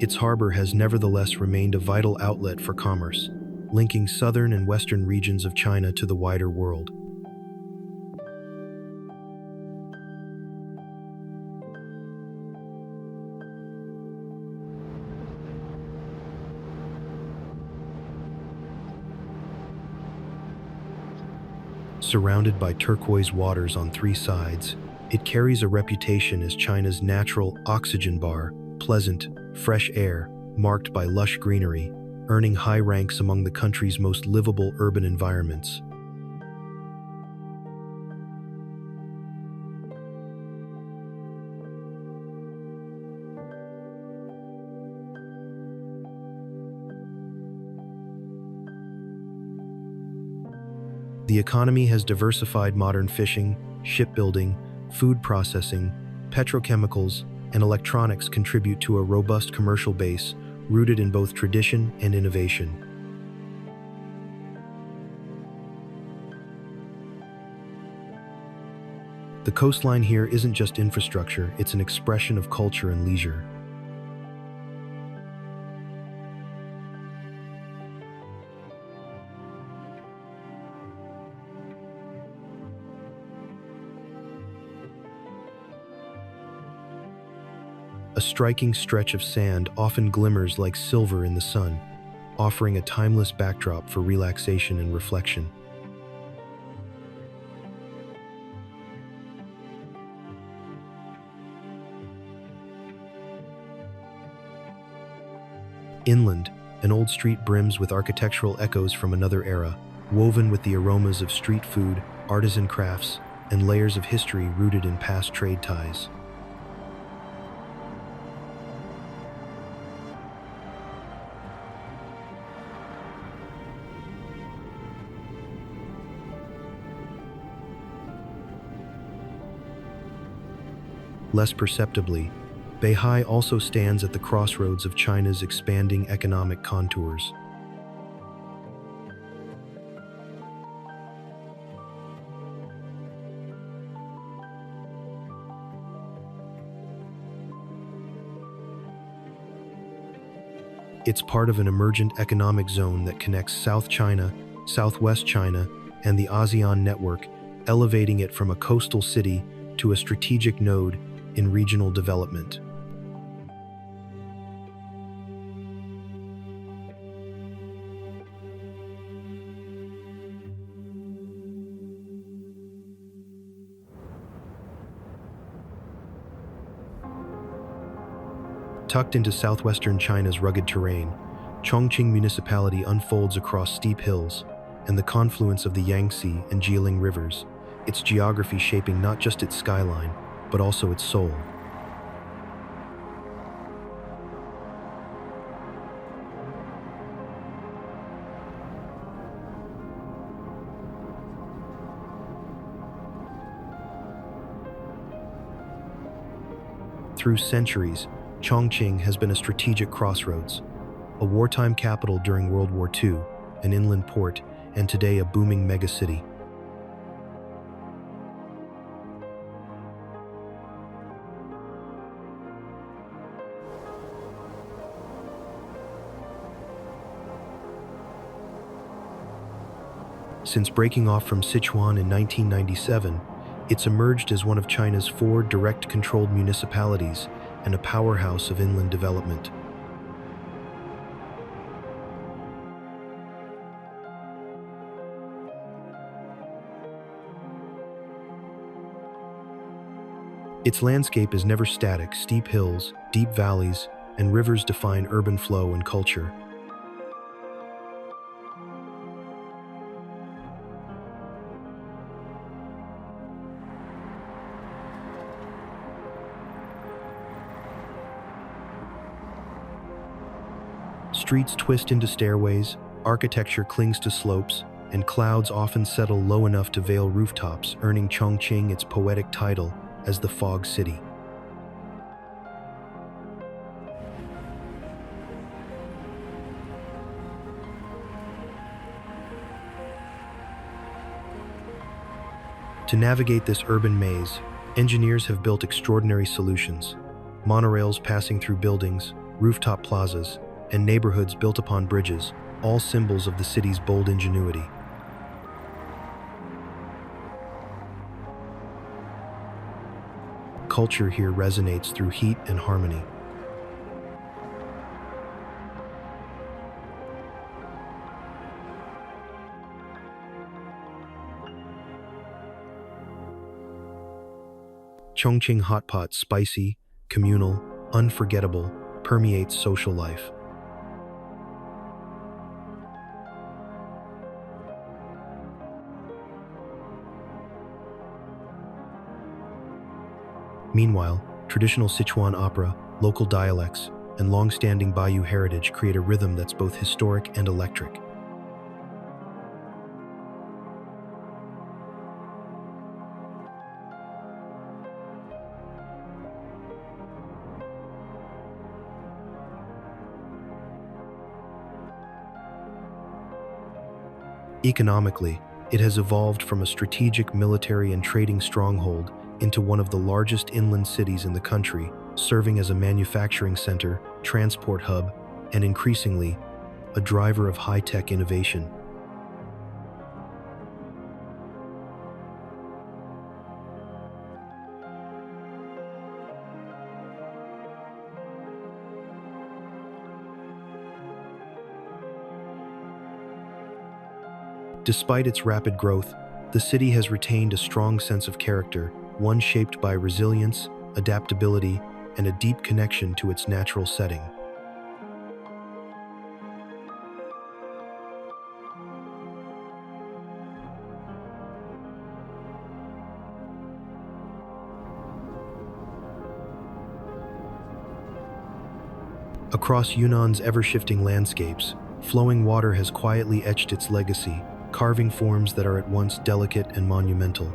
Its harbor has nevertheless remained a vital outlet for commerce, linking southern and western regions of China to the wider world. Surrounded by turquoise waters on three sides, it carries a reputation as China's natural oxygen bar, pleasant, fresh air, marked by lush greenery, earning high ranks among the country's most livable urban environments. The economy has diversified modern fishing, shipbuilding, food processing, petrochemicals, and electronics contribute to a robust commercial base rooted in both tradition and innovation. The coastline here isn't just infrastructure, it's an expression of culture and leisure. A striking stretch of sand often glimmers like silver in the sun, offering a timeless backdrop for relaxation and reflection. Inland, an old street brims with architectural echoes from another era, woven with the aromas of street food, artisan crafts, and layers of history rooted in past trade ties. Less perceptibly, Beihai also stands at the crossroads of China's expanding economic contours. It's part of an emergent economic zone that connects South China, Southwest China, and the ASEAN network, elevating it from a coastal city to a strategic node in regional development. Tucked into southwestern China's rugged terrain, Chongqing municipality unfolds across steep hills and the confluence of the Yangtze and Jialing rivers, its geography shaping not just its skyline, but also its soul. Through centuries, Chongqing has been a strategic crossroads, a wartime capital during World War II, an inland port, and today a booming megacity. Since breaking off from Sichuan in 1997, it's emerged as one of China's 4 direct-controlled municipalities and a powerhouse of inland development. Its landscape is never static. Steep hills, deep valleys, and rivers define urban flow and culture. Streets twist into stairways, architecture clings to slopes, and clouds often settle low enough to veil rooftops, earning Chongqing its poetic title as the Fog City. To navigate this urban maze, engineers have built extraordinary solutions. Monorails passing through buildings, rooftop plazas, and neighborhoods built upon bridges, all symbols of the city's bold ingenuity. Culture here resonates through heat and harmony. Chongqing hot pot, spicy, communal, unforgettable, permeates social life. Meanwhile, traditional Sichuan opera, local dialects, and long-standing Bayou heritage create a rhythm that's both historic and electric. Economically, it has evolved from a strategic military and trading stronghold into one of the largest inland cities in the country, serving as a manufacturing center, transport hub, and increasingly, a driver of high-tech innovation. Despite its rapid growth, the city has retained a strong sense of character, one shaped by resilience, adaptability, and a deep connection to its natural setting. Across Yunnan's ever-shifting landscapes, flowing water has quietly etched its legacy, carving forms that are at once delicate and monumental.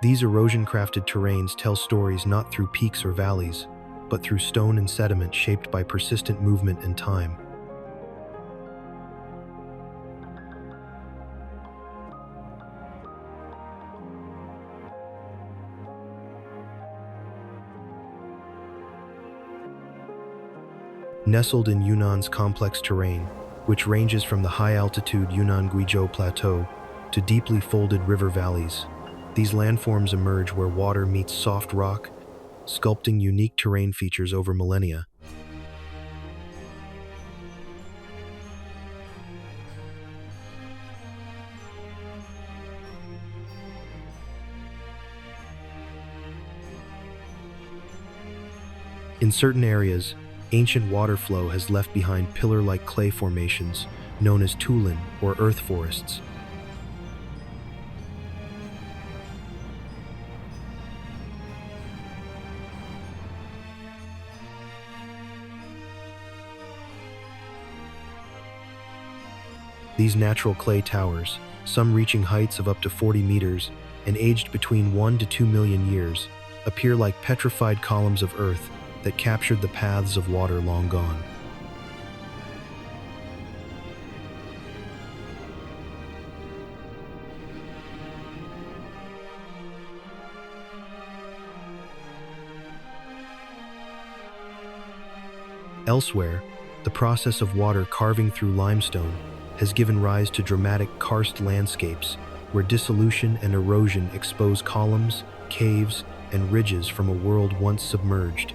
These erosion-crafted terrains tell stories not through peaks or valleys, but through stone and sediment shaped by persistent movement and time. Nestled in Yunnan's complex terrain, which ranges from the high-altitude Yunnan Guizhou Plateau to deeply folded river valleys, these landforms emerge where water meets soft rock, sculpting unique terrain features over millennia. In certain areas, ancient water flow has left behind pillar-like clay formations known as tulin or earth forests. These natural clay towers, some reaching heights of up to 40 meters and aged between 1 to 2 million years, appear like petrified columns of earth that captured the paths of water long gone. Elsewhere, the process of water carving through limestone has given rise to dramatic karst landscapes where dissolution and erosion expose columns, caves, and ridges from a world once submerged.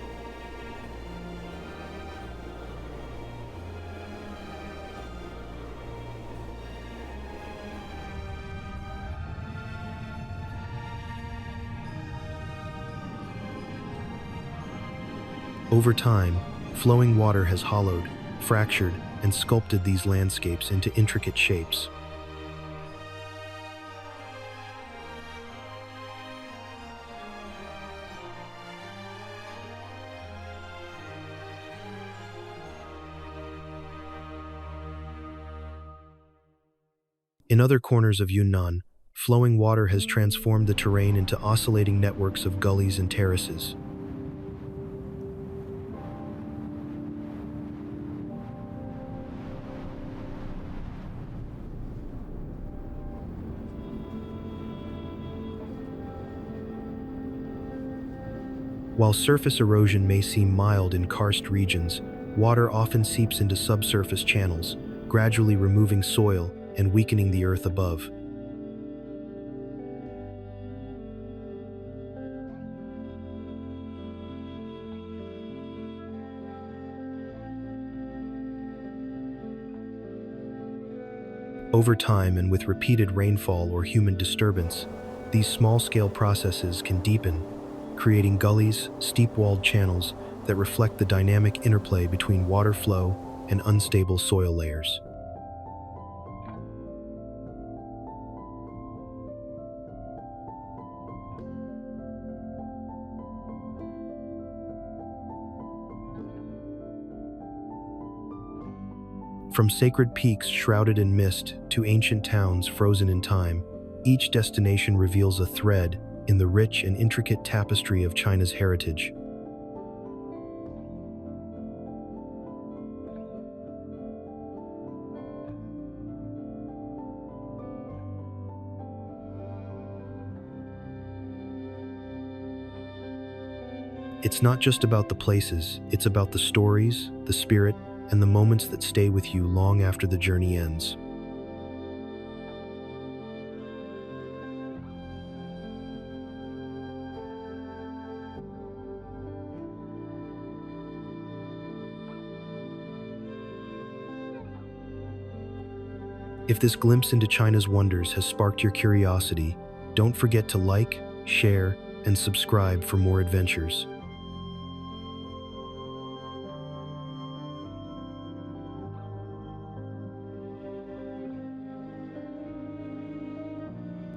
Over time, flowing water has hollowed, fractured, and sculpted these landscapes into intricate shapes. In other corners of Yunnan, flowing water has transformed the terrain into oscillating networks of gullies and terraces. While surface erosion may seem mild in karst regions, water often seeps into subsurface channels, gradually removing soil and weakening the earth above. Over time and with repeated rainfall or human disturbance, these small-scale processes can deepen, creating gullies, steep-walled channels that reflect the dynamic interplay between water flow and unstable soil layers. From sacred peaks shrouded in mist to ancient towns frozen in time, each destination reveals a thread in the rich and intricate tapestry of China's heritage. It's not just about the places, it's about the stories, the spirit, and the moments that stay with you long after the journey ends. If this glimpse into China's wonders has sparked your curiosity, don't forget to like, share, and subscribe for more adventures.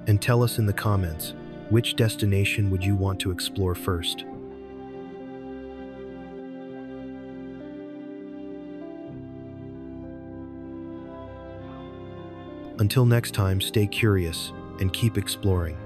And tell us in the comments, which destination would you want to explore first? Until next time, stay curious and keep exploring.